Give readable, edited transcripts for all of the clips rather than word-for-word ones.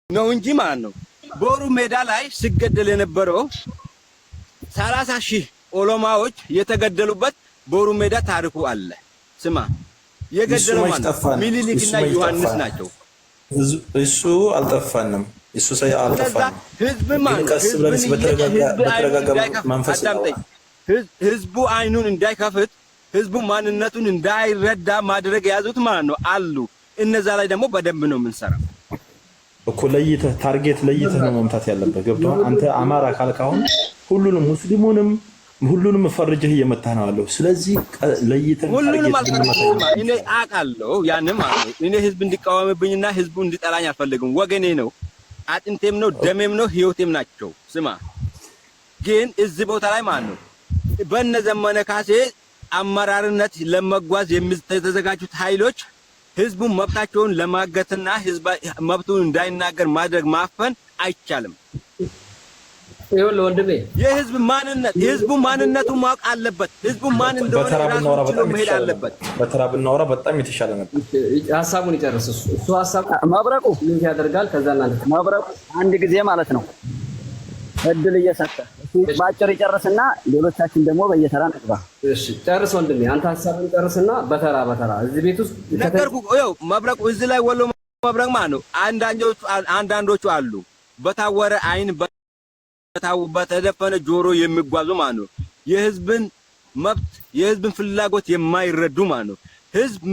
ነው እንጂ ማለት ነው። ቦሩ ሜዳ ላይ ሲገደል የነበረው 30,000 ኦሎማዎች የተገደሉበት ቦሩ ሜዳ ታሪኩ አለ። ስማ የገደለው ማለት ሚኒሊክና ዮሐንስ ናቸው። እሱ አልጠፋንም። እሱ ሳይ አልጠፋንም። ህዝብ ማለት ህዝቡ አይኑን እንዳይከፍት ህዝቡ ማንነቱን እንዳይረዳ ማድረግ የያዙት ማለት ነው አሉ። እነዛ ላይ ደግሞ በደንብ ነው የምንሰራው እኮ ለይተህ ታርጌት ለይተህ ነው መምታት ያለበት። ገብቶሃል? አንተ አማራ ካልካውን ሁሉንም ሙስሊሙንም ሁሉንም ፈርጀህ እየመታህ ነው አለው። ስለዚህ ለይተህ ሁሉንም እኔ አውቃለሁ ያንን ማለት ነው። እኔ ህዝብ እንዲቃወምብኝና ህዝቡ እንዲጠላኝ አልፈልግም። ወገኔ ነው፣ አጥንቴም ነው፣ ደሜም ነው፣ ህይወቴም ናቸው። ስማ ግን እዚህ ቦታ ላይ ማለት ነው በእነ ዘመነ ካሴ አመራርነት ለመጓዝ የተዘጋጁት ኃይሎች ህዝቡን መብታቸውን ለማገትና ህዝብ መብቱን እንዳይናገር ማድረግ ማፈን አይቻልም። ይኸውልህ ወንድሜ የህዝቡ ማንነቱ ማወቅ አለበት። ህዝቡ ማን እንደሆነ ራሱ መሄድ አለበት። በተራ ብናወራ በጣም የተሻለ ነበር። ሐሳቡን ይጨርስ እሱ ሐሳብ መብረቁ ምን ያደርጋል? ከዛ እናንተ መብረቁ አንድ ጊዜ ማለት ነው እድል እየሰጠ ባጭር ይጨርስና ሌሎቻችን ደግሞ በየተራ እንግባ። እሺ ጨርስ ወንድሜ፣ አንተ ሐሳቡን ጨርስና በተራ እዚህ ቤት ውስጥ ነገርኩ። ይኸው መብረቁ እዚህ ላይ ወሎ መብረቅ ማለት ነው። አንዳንዶቹ አሉ በታወረ አይን በተደፈነ ጆሮ የሚጓዙ ማለት ነው። የህዝብን መብት የህዝብን ፍላጎት የማይረዱ ማለት ነው። ህዝብ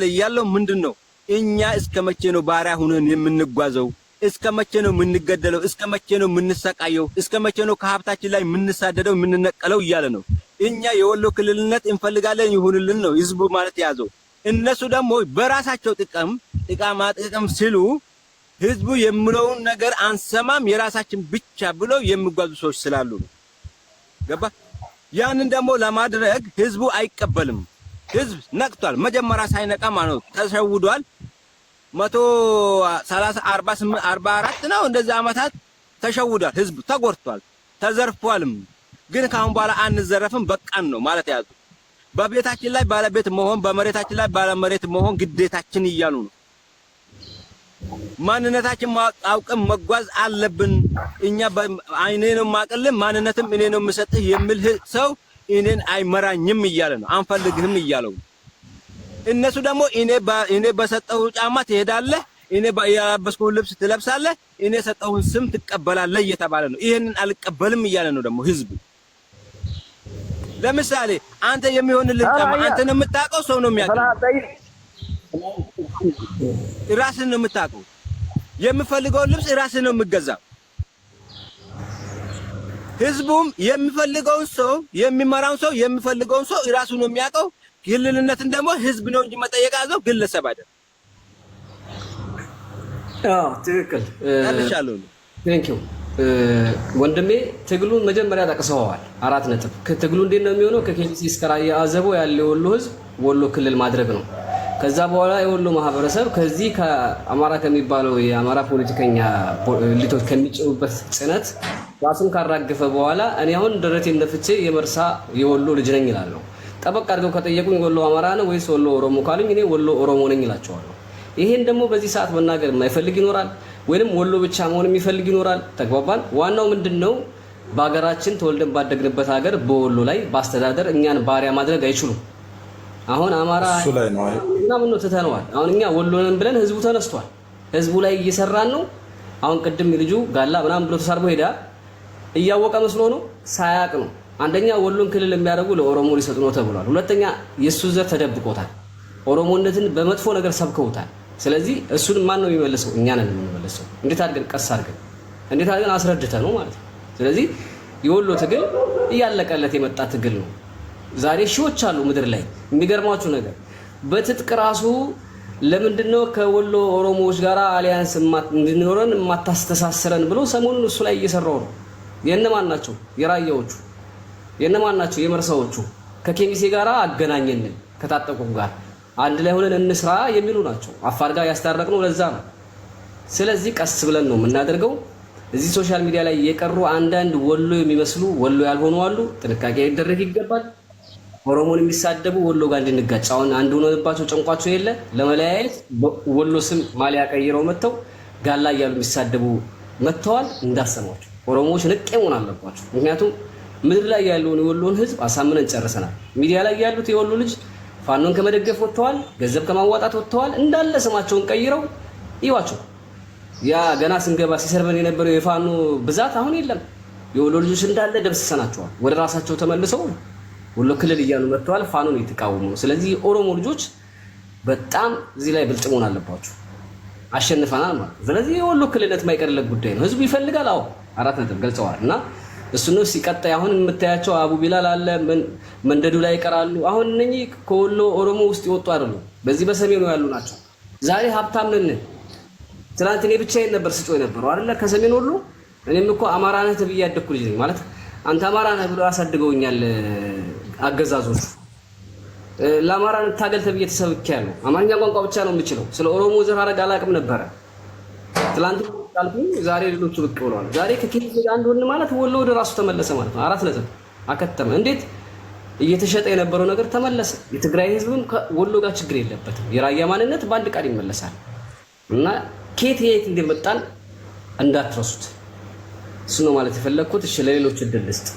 እያለው ምንድነው እኛ እስከ መቼ ነው ባሪያ ሆነን የምንጓዘው? እስከ መቼ ነው የምንገደለው? እስከ መቼ ነው የምንሰቃየው? እስከ መቼ ነው ከሀብታችን ላይ የምንሳደደው የምንነቀለው እያለ ነው። እኛ የወሎ ክልልነት እንፈልጋለን ይሁንልን ነው ህዝቡ ማለት ያዘው። እነሱ ደግሞ በራሳቸው ጥቅም ሲሉ ህዝቡ የሚለውን ነገር አንሰማም የራሳችን ብቻ ብለው የሚጓዙ ሰዎች ስላሉ ነው። ገባ? ያንን ደግሞ ለማድረግ ህዝቡ አይቀበልም። ህዝብ ነቅቷል። መጀመሪያ ሳይነቃ ማለት ነው ተሸውዷል። 130 48 44 ነው እንደዚህ አመታት ተሸውዷል። ህዝብ ተጎርቷል፣ ተዘርፏልም። ግን ካሁን በኋላ አንዘረፍም በቃን ነው ማለት ያዙ። በቤታችን ላይ ባለቤት መሆን፣ በመሬታችን ላይ ባለመሬት መሆን ግዴታችን እያሉ ነው። ማንነታችን አውቀን መጓዝ አለብን። እኛ አይኔ ነው ማቀልም ማንነትም እኔ ነው የምሰጥህ የሚል ሰው እኔን አይመራኝም እያለ ነው። አንፈልግህም እያለው እነሱ ደግሞ እኔ በሰጠው ጫማ ትሄዳለህ፣ እኔ ያለበስኩ ልብስ ትለብሳለህ፣ እኔ የሰጠውን ስም ትቀበላለህ እየተባለ ነው። ይሄንን አልቀበልም እያለ ነው ደግሞ ህዝቡ። ለምሳሌ አንተ የሚሆንልህ ጫማ አንተን የምታውቀው ሰው ነው የሚያውቀው። ራስን ነው የምታውቀው። የምፈልገው ልብስ ራስን ነው የምገዛው። ህዝቡም የሚፈልገውን ሰው የሚመራውን ሰው የሚፈልገውን ሰው ራሱ ነው የሚያውቀው። ክልልነትን ደግሞ ህዝብ ነው እንጂ መጠየቅ ያዘው ግለሰብ አይደል። አዎ ትክክል። ታልሻለሁ። ቴንክ ዩ ወንድሜ። ትግሉን መጀመሪያ ጠቅሰዋል። 4 ነጥብ። ትግሉ እንዴት ነው የሚሆነው? ከኬሚሲ እስከ ራያ አዘቦ ያለው ወሎ ህዝብ ወሎ ክልል ማድረግ ነው። ከዛ በኋላ የወሎ ማህበረሰብ ከዚህ ከአማራ ከሚባለው የአማራ ፖለቲከኛ ሊቶች ከሚጭኑበት ጽነት ራሱን ካራገፈ በኋላ እኔ አሁን ደረቴን ነፍቼ የመርሳ የወሎ ልጅ ነኝ እላለሁ። ጠበቅ አድርገው ከጠየቁኝ ወሎ አማራ ነው ወይስ ወሎ ኦሮሞ ካሉኝ እኔ ወሎ ኦሮሞ ነኝ እላቸዋለሁ። ይሄን ደግሞ በዚህ ሰዓት መናገር የማይፈልግ ይኖራል፣ ወይንም ወሎ ብቻ መሆን የሚፈልግ ይኖራል። ተግባባን? ዋናው ምንድነው በአገራችን ተወልደን ባደግንበት ሀገር በወሎ ላይ በአስተዳደር እኛን ባሪያ ማድረግ አይችሉም። አሁን አማራ እሱ ላይ ነው ምናምን ነው ትተነዋል። አሁን እኛ ወሎንን ብለን ህዝቡ ተነስቷል። ህዝቡ ላይ እየሰራን ነው። አሁን ቅድም ልጁ ጋላ ምናምን ብሎ ተሳርቦ ሄዳ እያወቀ መስሎ ነው ሳያቅ ነው። አንደኛ ወሎን ክልል የሚያደርጉ ለኦሮሞ ሊሰጡ ነው ተብሏል። ሁለተኛ የሱ ዘር ተደብቆታል። ኦሮሞነትን በመጥፎ ነገር ሰብከውታል። ስለዚህ እሱን ማን ነው የሚመልሰው? እኛ ነን የምንመልሰው። እንዴት አድርገን ቀስ አድርገን እንዴት አድርገን አስረድተ ነው ማለት ነው። ስለዚህ የወሎ ትግል እያለቀለት የመጣ ትግል ነው። ዛሬ ሺዎች አሉ ምድር ላይ። የሚገርማችሁ ነገር በትጥቅ ራሱ ለምንድነው ከወሎ ኦሮሞዎች ጋር አሊያንስ እንድንኖረን የማታስተሳስረን ብሎ ሰሞኑን እሱ ላይ እየሰራው ነው። የነማን ናቸው? የራያዎቹ የነማን ናቸው? የመርሳዎቹ ከኬሚሴ ጋር አገናኘን ከታጠቁ ጋር አንድ ላይ ሆነን እንስራ የሚሉ ናቸው። አፋር ጋር ያስታረቅነው ለዛ ነው። ስለዚህ ቀስ ብለን ነው የምናደርገው። እዚህ ሶሻል ሚዲያ ላይ የቀሩ አንዳንድ ወሎ የሚመስሉ ወሎ ያልሆኑ አሉ። ጥንቃቄ ሊደረግ ይገባል። ኦሮሞን የሚሳደቡ ወሎ ጋር እንድንጋጭ አሁን አንድ ሆነባቸው ጨንቋቸው የለ ለመለያየት ወሎ ስም ማሊያ ቀይረው መተው ጋላ እያሉ የሚሳደቡ መጥተዋል። እንዳሰማቸው ኦሮሞዎች ንቄ መሆን አለባቸው። ምክንያቱም ምድር ላይ ያለውን የወሎን ህዝብ አሳምነን ጨርሰናል። ሚዲያ ላይ ያሉት የወሎ ልጅ ፋኖን ከመደገፍ ወጥተዋል፣ ገንዘብ ከማዋጣት ወጥተዋል። እንዳለ ስማቸውን ቀይረው ይዋቸው። ያ ገና ስንገባ ሲሰርበን የነበረው የፋኖ ብዛት አሁን የለም። የወሎ ልጆች እንዳለ ደምስሰናቸዋል። ወደ ራሳቸው ተመልሰው ወሎ ክልል እያሉ መጥተዋል። ፋኖን እየተቃወሙ ነው። ስለዚህ የኦሮሞ ልጆች በጣም እዚህ ላይ ብልጥ መሆን አለባቸው። አሸንፈናል ማለት ነው። ስለዚህ የወሎ ክልልነት የማይቀርለት ጉዳይ ነው። ህዝቡ ይፈልጋል። አዎ 4 ነጥብ ገልጸዋል። እና እሱ ነው ሲቀጣይ አሁን የምታያቸው አቡ ቢላል አለ መንደዱ ላይ ይቀራሉ። አሁን እነኚህ ከወሎ ኦሮሞ ውስጥ ይወጡ አይደሉም። በዚህ በሰሜኑ ያሉ ናቸው። ዛሬ ሀብታም ነን። ትናንት እኔ ብቻዬን ነበር ስጮ የነበረው አይደለ? ከሰሜን ወሎ እኔም እኮ አማራ ነህ ተብዬ ያደኩ ልጅ ነኝ። ማለት አንተ አማራ ነህ ብሎ አሳድገውኛል አገዛዞች። ለአማራ ታገል ተብዬ ተሰብኬያለሁ። አማርኛ ቋንቋ ብቻ ነው የምችለው። ስለ ኦሮሞ ዘር ሐረግ አላውቅም ነበረ። ትናንት ቃልኩኝ፣ ዛሬ ሌሎቹ ብቅ ብለዋል። ዛሬ ከኬዝ አንድ ወን ማለት ወሎ ወደ ራሱ ተመለሰ ማለት ነው። 4 ነጥብ አከተመ። እንዴት እየተሸጠ የነበረው ነገር ተመለሰ። የትግራይ ህዝብም ወሎ ጋር ችግር የለበትም። የራያ ማንነት በአንድ ቃል ይመለሳል። እና ኬት እንደመጣን እንዳትረሱት። እሱ ነው ማለት የፈለኩት። እሺ ለሌሎች እድል ልስጥ።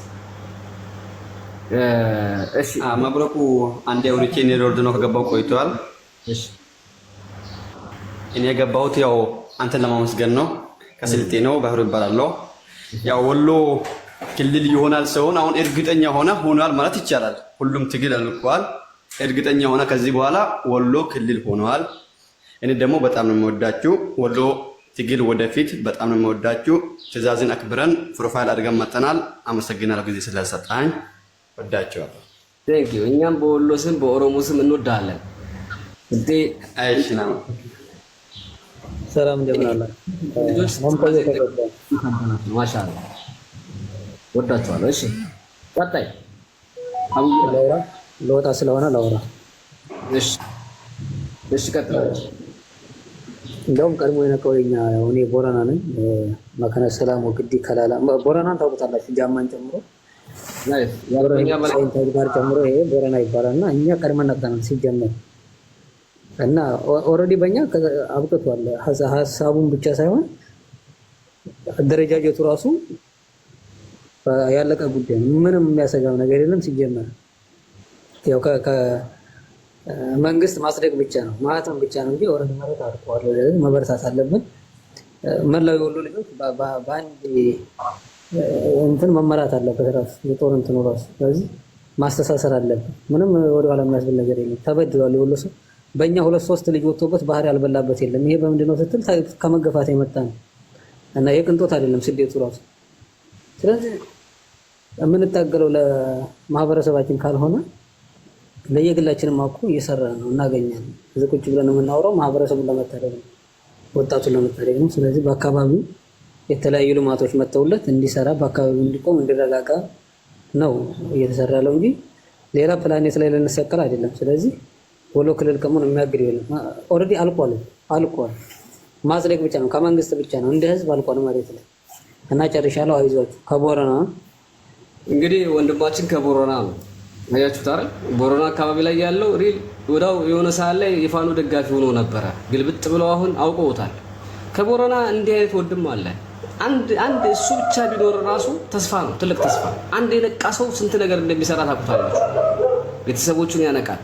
እሺ መብረቁ አንዴ አውርቼ እኔ ሮድ ነው ከገባው ቆይቷል። እሺ እኔ የገባሁት ያው አንተን ለማመስገን ነው። ከስልጤ ነው፣ ባህሩ ይባላል። ያው ወሎ ክልል ይሆናል ሰውን አሁን እርግጠኛ ሆኗል ማለት ይቻላል። ሁሉም ትግል አልቋል። እርግጠኛ ሆነ ከዚህ በኋላ ወሎ ክልል ሆኗል። እኔ ደግሞ በጣም ነው የምወዳችሁ። ወሎ ትግል ወደፊት በጣም ነው የምወዳችሁ። ትዕዛዝን አክብረን ፕሮፋይል አድርገን መጥተናል። አመሰግናለሁ ጊዜ ስለሰጣኝ። ወዳችኋለሁ። ቴንክ ዩ። እኛም በወሎ ስም በኦሮሞ ስም እንወዳለን። እንዴ አይሽና ሰላም እንደምን አለ ማሻአላ ወዳችኋለሁ። እሺ ቀጣይ አቡ ለወጣ ስለሆነ ላውራ። እሺ ቀጣይ እንደውም ቀድሞ የነቀውኛ እኔ ቦረና ነኝ። መከነ ሰላም ወግዲ ከላላ ቦረናን ታውቁታላችሁ። ጃማን ጨምሮ ጋር ጨምሮ ይሄ ቦረና ይባላልና እኛ ቀድመን ነቀናል ሲጀመር እና ኦልሬዲ በእኛ አብቅቷል። ሀሳቡን ብቻ ሳይሆን አደረጃጀቱ ራሱ ያለቀ ጉዳይ ነው። ምንም የሚያሰጋው ነገር የለም። ሲጀመር ያው መንግስት ማስደግ ብቻ ነው ማለትም ብቻ ነው እንጂ ኦልሬዲ ማለት አርቋል። ስለዚህ መበረታት አለብን። መላው የወሎ ልጆች በአንድ እንትን መመራት አለበት ራሱ የጦር እንትኑ ራሱ። ስለዚህ ማስተሳሰር አለብን። ምንም ወደ ኋላ የሚያስብል ነገር የለም። ተበድሏል የወሎ ሰው። በእኛ 2-3 ልጅ ወጥቶበት ባህር ያልበላበት የለም። ይሄ በምንድነው ስትል ከመገፋት የመጣ ነው እና የቅንጦት አይደለም ስደቱ ራሱ። ስለዚህ የምንታገለው ለማህበረሰባችን ካልሆነ ለየግላችንም አኩ እየሰራ ነው እናገኛለን። እዚህ ቁጭ ብለን የምናወራው ማህበረሰቡን ለመታደግ ነው፣ ወጣቱን ለመታደግ ነው። ስለዚህ በአካባቢው የተለያዩ ልማቶች መተውለት እንዲሰራ በአካባቢው እንዲቆም እንዲረጋጋ ነው እየተሰራ ያለው እንጂ ሌላ ፕላኔት ላይ ልንሰቀል አይደለም። ስለዚህ ወሎ ክልል ከመሆን የሚያግድ የለም። ኦልሬዲ አልቋል። ማጽደቅ ብቻ ነው ከመንግስት ብቻ ነው እንደ ህዝብ አልቋል መሬት ላይ እና ጨርሻለሁ። አይዟችሁ። ከቦረና እንግዲህ ወንድማችን ከቦረና ነው አያችሁት አይደል? ቦረና አካባቢ ላይ ያለው ሪል ወዳው የሆነ ሰዓት ላይ የፋኖ ደጋፊ ሆኖ ነበረ። ግልብጥ ብለው አሁን አውቀውታል። ከቦረና እንዲህ አይነት ወንድም አለ። አንድ እሱ ብቻ ቢኖር ራሱ ተስፋ ነው፣ ትልቅ ተስፋ። አንድ የነቃ ሰው ስንት ነገር እንደሚሰራ ታውቁታላችሁ። ቤተሰቦቹን ያነቃል።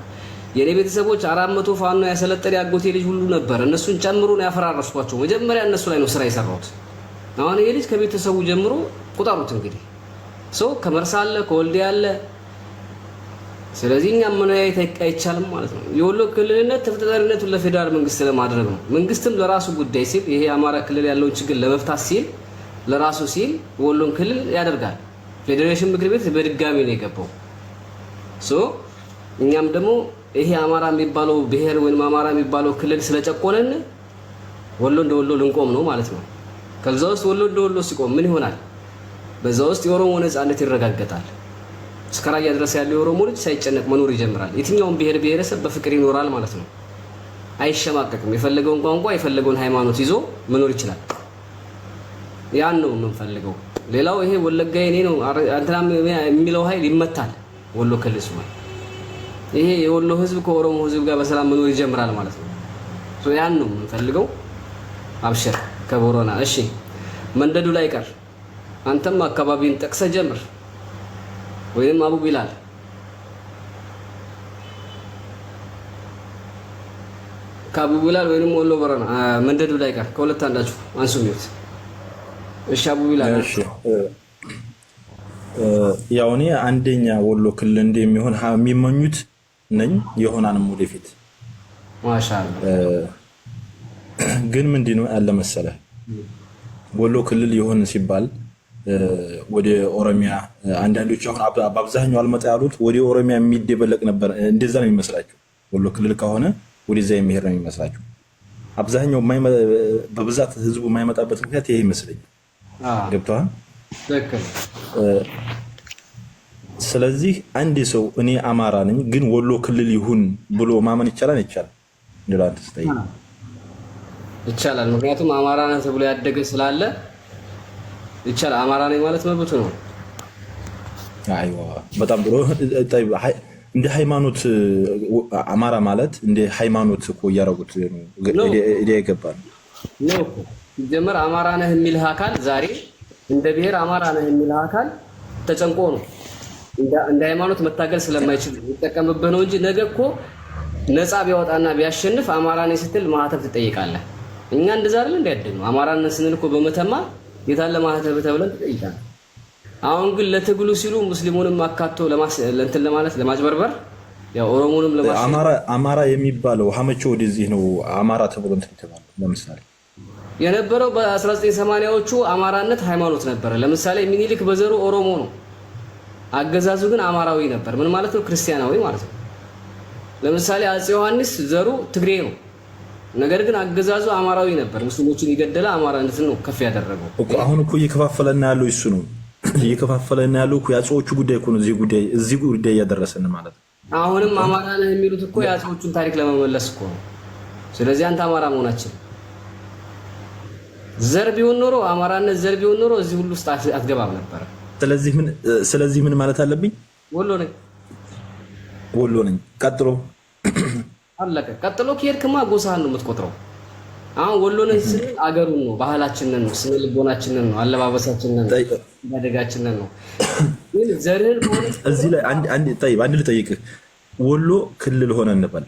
የኔ ቤተሰቦች 400 ፋኖ ያሰለጠነ ያጎቴ ልጅ ሁሉ ነበር። እነሱን ጨምሮ ነው ያፈራረስኳቸው። መጀመሪያ እነሱ ላይ ነው ስራ የሰራሁት። አሁን ይሄ ልጅ ከቤተሰቡ ጀምሮ ቁጠሩት እንግዲህ ሰው ከመርሳ አለ፣ ከወልዲያ አለ። ስለዚህ እኛ መለያየት አይቻልም ማለት ነው። የወሎ ክልልነት ተፈጣጣሪነቱን ለፌደራል መንግስት ለማድረግ ነው። መንግስትም ለራሱ ጉዳይ ሲል ይሄ አማራ ክልል ያለውን ችግር ለመፍታት ሲል ለራሱ ሲል ወሎን ክልል ያደርጋል። ፌዴሬሽን ምክር ቤት በድጋሚ ነው የገባው። እኛም ደግሞ ይሄ አማራ የሚባለው ብሔር ወይም አማራ የሚባለው ክልል ስለጨቆነን ወሎ እንደ ወሎ ልንቆም ነው ማለት ነው። ከዛ ውስጥ ወሎ እንደ ወሎ ሲቆም ምን ይሆናል? በዛ ውስጥ የኦሮሞ ነፃነት ይረጋገጣል። እስከ ራያ ድረስ ያለው የኦሮሞ ልጅ ሳይጨነቅ መኖር ይጀምራል። የትኛውም ብሔር ብሔረሰብ በፍቅር ይኖራል ማለት ነው። አይሸማቀቅም። የፈለገውን ቋንቋ የፈለገውን ሃይማኖት ይዞ መኖር ይችላል። ያን ነው የምንፈልገው። ሌላው ይሄ ወለጋ የኔ ነው አንተናም የሚለው ኃይል ይመታል። ወሎ ክልል ሲሆን ይሄ የወሎ ህዝብ ከኦሮሞ ህዝብ ጋር በሰላም መኖር ይጀምራል ማለት ነው። ያን ነው የምንፈልገው። አብሽር ከቦረና እሺ፣ መንደዱ ላይ ቀር አንተም አካባቢን ጠቅሰህ ጀምር፣ ወይም አቡ ቢላል ከአቡ ቢላል ወይም ወሎ ቦረና መንደዱ ላይ ቀር ከሁለት አንዳችሁ አንሱ ሚዩት። እሺ አቡ ቢላል እሺ ያው እኔ አንደኛ ወሎ ክልል እንደሚሆን የሚመኙት ነኝ የሆናንም ወደፊት ማሻአላ። ግን ምንድነው ያለ መሰለህ ወሎ ክልል ይሆን ሲባል ወደ ኦሮሚያ አንዳንዶች አሁን በአብዛኛው አልመጣ ያሉት ወደ ኦሮሚያ የሚደበለቅ ነበር። እንደዛ ነው የሚመስላቸው። ወሎ ክልል ከሆነ ወደዛ የሚሄድ ነው የሚመስላቸው። አብዛኛው በብዛት ህዝቡ የማይመጣበት ምክንያት ይሄ ይመስለኛል። ገብቶሃል? ትክክል። ስለዚህ አንድ ሰው እኔ አማራ ነኝ ግን ወሎ ክልል ይሁን ብሎ ማመን ይቻላል? ይቻላል እንደላንተ ስታይ ይቻላል። ምክንያቱም አማራ ነህ ተብሎ ያደገ ስላለ ይቻላል። አማራ ነኝ ማለት መብቱ ነው። አይዋ በጣም ጥሩ። እንደ ሃይማኖት አማራ ማለት እንደ ሃይማኖት እኮ እያደረጉት ነው። ኢዲያ ይገባል ነው እኮ ጀመር አማራ ነህ የሚልህ አካል ዛሬ እንደ ብሔር አማራ ነህ የሚልህ አካል ተጨንቆ ነው እንደ ሃይማኖት መታገል ስለማይችል ይጠቀምብህ ነው እንጂ ነገ እኮ ነፃ ቢያወጣና ቢያሸንፍ አማራ ነኝ ስትል ማህተብ ትጠይቃለህ። እኛ እንደዛ አይደል እንዲያደግነው አማራነት ስንል እኮ በመተማ የታለ ማህተብ ተብለን ትጠይቃለህ። አሁን ግን ለትግሉ ሲሉ ሙስሊሙንም አካቶ ለእንትን ለማለት ለማጭበርበር ያው ኦሮሞንም አማራ የሚባለው ሀመቾ ወደዚህ ነው አማራ ተብሎ እንትን ተባለ። ለምሳሌ የነበረው በ1980ዎቹ አማራነት ሃይማኖት ነበረ። ለምሳሌ ሚኒሊክ በዘሩ ኦሮሞ ነው፣ አገዛዙ ግን አማራዊ ነበር። ምን ማለት ነው? ክርስቲያናዊ ማለት ነው። ለምሳሌ አፄ ዮሐንስ ዘሩ ትግሬ ነው፣ ነገር ግን አገዛዙ አማራዊ ነበር። ሙስሊሞችን የገደለ አማራነትን ነው ከፍ ያደረገው እኮ። አሁን እኮ እየከፋፈለና ያለው እሱ ነው። እየከፋፈለና ያለው እኮ ያጾቹ ጉዳይ እኮ ነው። እዚህ ጉዳይ እያደረሰን ማለት ነው። አሁንም አማራ ነህ የሚሉት እኮ ያጾቹን ታሪክ ለመመለስ እኮ ነው። ስለዚህ አንተ አማራ መሆናችን ዘር ቢሆን ኖሮ አማራነት ዘር ቢሆን ኖሮ እዚህ ሁሉ ውስጥ አትገባም ነበር። ስለዚህ ምን ማለት አለብኝ? ወሎ ነኝ። ቀጥሎ አለቀ። ቀጥሎ ከሄድክማ ጎሳህን ነው የምትቆጥረው። አሁን ወሎ ነኝ ስል አገሩን ነው፣ ባህላችንን ነው፣ ስነ ልቦናችንን ነው፣ አለባበሳችንን ነው፣ ያደጋችንን ነው። ግን ዘርህን ከሆነ እዚህ ላይ አንድ ልጠይቅህ። ወሎ ክልል ሆነ እንበል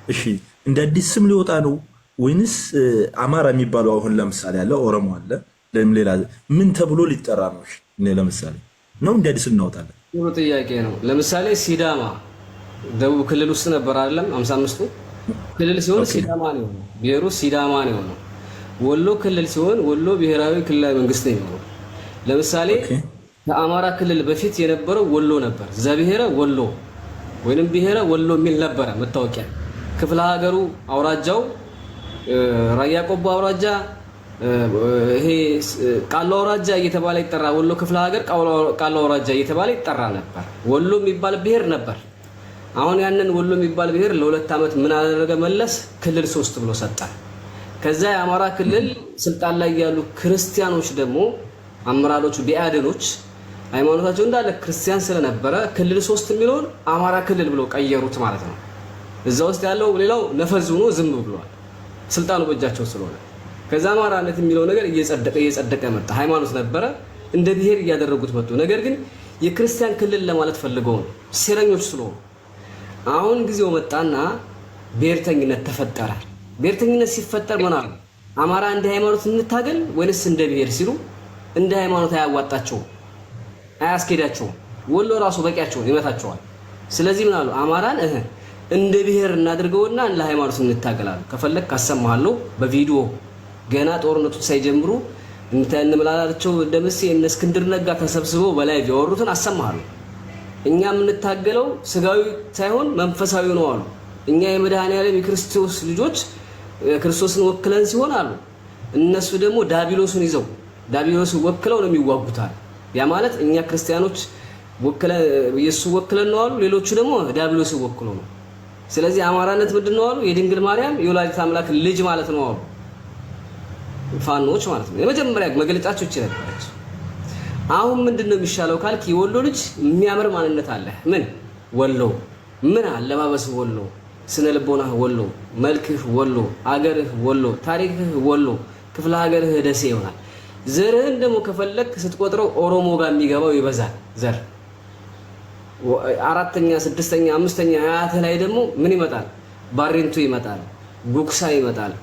እሺ፣ እንደ አዲስ ስም ሊወጣ ነው ወይንስ አማራ የሚባለው አሁን ለምሳሌ አለ ኦሮሞ አለ ሌላ ምን ተብሎ ሊጠራ ነው? እሺ ለምሳሌ ነው እንደ አዲስ እናወጣለን። ጥሩ ጥያቄ ነው። ለምሳሌ ሲዳማ ደቡብ ክልል ውስጥ ነበር አይደለም? 55ቱ ክልል ሲሆን ሲዳማ ነው የሆነው፣ ብሔሩ ሲዳማ ነው የሆነው። ወሎ ክልል ሲሆን ወሎ ብሔራዊ ክልላዊ መንግስት ነው የሆነው። ለምሳሌ ከአማራ ክልል በፊት የነበረው ወሎ ነበር፣ ዘብሔረ ወሎ ወይንም ብሔረ ወሎ የሚል ነበረ መታወቂያ። ክፍለ ሀገሩ አውራጃው ራያ ቆቦ አውራጃ፣ ይሄ ቃሉ አውራጃ እየተባለ ይጠራ። ወሎ ክፍለ ሀገር ቃሉ አውራጃ እየተባለ ይጠራ ነበር። ወሎ የሚባል ብሔር ነበር። አሁን ያንን ወሎ የሚባል ብሔር ለሁለት ዓመት ምን አደረገ መለስ? ክልል 3 ብሎ ሰጠ። ከዛ የአማራ ክልል ስልጣን ላይ ያሉ ክርስቲያኖች ደግሞ አመራሮቹ ቢአደኖች ሃይማኖታቸው እንዳለ ክርስቲያን ስለነበረ ክልል 3 የሚለውን አማራ ክልል ብሎ ቀየሩት ማለት ነው። እዛ ውስጥ ያለው ሌላው ነፈዝ ሆኖ ዝም ብሏል፣ ስልጣኑ በእጃቸው ስለሆነ። ከዛ አማራነት የሚለው ነገር እየጸደቀ መጣ። ሃይማኖት ነበረ፣ እንደ ብሔር እያደረጉት መጡ። ነገር ግን የክርስቲያን ክልል ለማለት ፈልገው ነው፣ ሴረኞች ስለሆኑ። አሁን ጊዜው መጣና ብሔርተኝነት ተፈጠረ። ብሔርተኝነት ሲፈጠር ምን አሉ? አማራ እንደ ሃይማኖት እንታገል ወይስ እንደ ብሔር ሲሉ፣ እንደ ሃይማኖት አያዋጣቸውም፣ አያስኬዳቸውም። ወሎ ራሱ በቂያቸው ይመታቸዋል። ስለዚህ ምን አሉ? አማራን እንደ ብሔር እናድርገውና ለሃይማኖት እንታገላለን። ከፈለክ ካሰማሃለሁ በቪዲዮ ገና ጦርነቱ ሳይጀምሩ እንምላላቸው ደምሴ እነ እስክንድር ነጋ ተሰብስበው በላይ ያወሩትን አሰማሃለሁ። እኛ የምንታገለው ስጋዊ ሳይሆን መንፈሳዊ ነው አሉ። እኛ የመድኃኔዓለም የክርስቶስ ልጆች ክርስቶስን ወክለን ሲሆን አሉ፣ እነሱ ደግሞ ዳቢሎስን ይዘው ዳቢሎስን ወክለው ነው የሚዋጉታል። ያ ማለት እኛ ክርስቲያኖች ወክለን ኢየሱስ ወክለን ነው አሉ፣ ሌሎቹ ደግሞ ዳቢሎስን ወክለው ነው። ስለዚህ አማራነት ምንድነው አሉ? የድንግል ማርያም የወላዲተ አምላክ ልጅ ማለት ነው አሉ። ፋኖች ማለት ነው። የመጀመሪያ መግለጫቸው ይችላልች። አሁን ምንድነው የሚሻለው ካልክ የወሎ ልጅ የሚያምር ማንነት አለ። ምን ወሎ፣ ምን አለባበስህ ወሎ፣ ስነ ልቦናህ ወሎ፣ መልክህ ወሎ፣ አገርህ ወሎ፣ ታሪክህ ወሎ፣ ክፍለ ሀገርህ ደሴ ይሆናል። ዘርህን ደግሞ ከፈለክ ስትቆጥረው ኦሮሞ ጋር የሚገባው ይበዛል ዘር። አራተኛ፣ ስድስተኛ፣ አምስተኛ አያትህ ላይ ደግሞ ምን ይመጣል? ባሬንቱ ይመጣል፣ ጉክሳ ይመጣል፣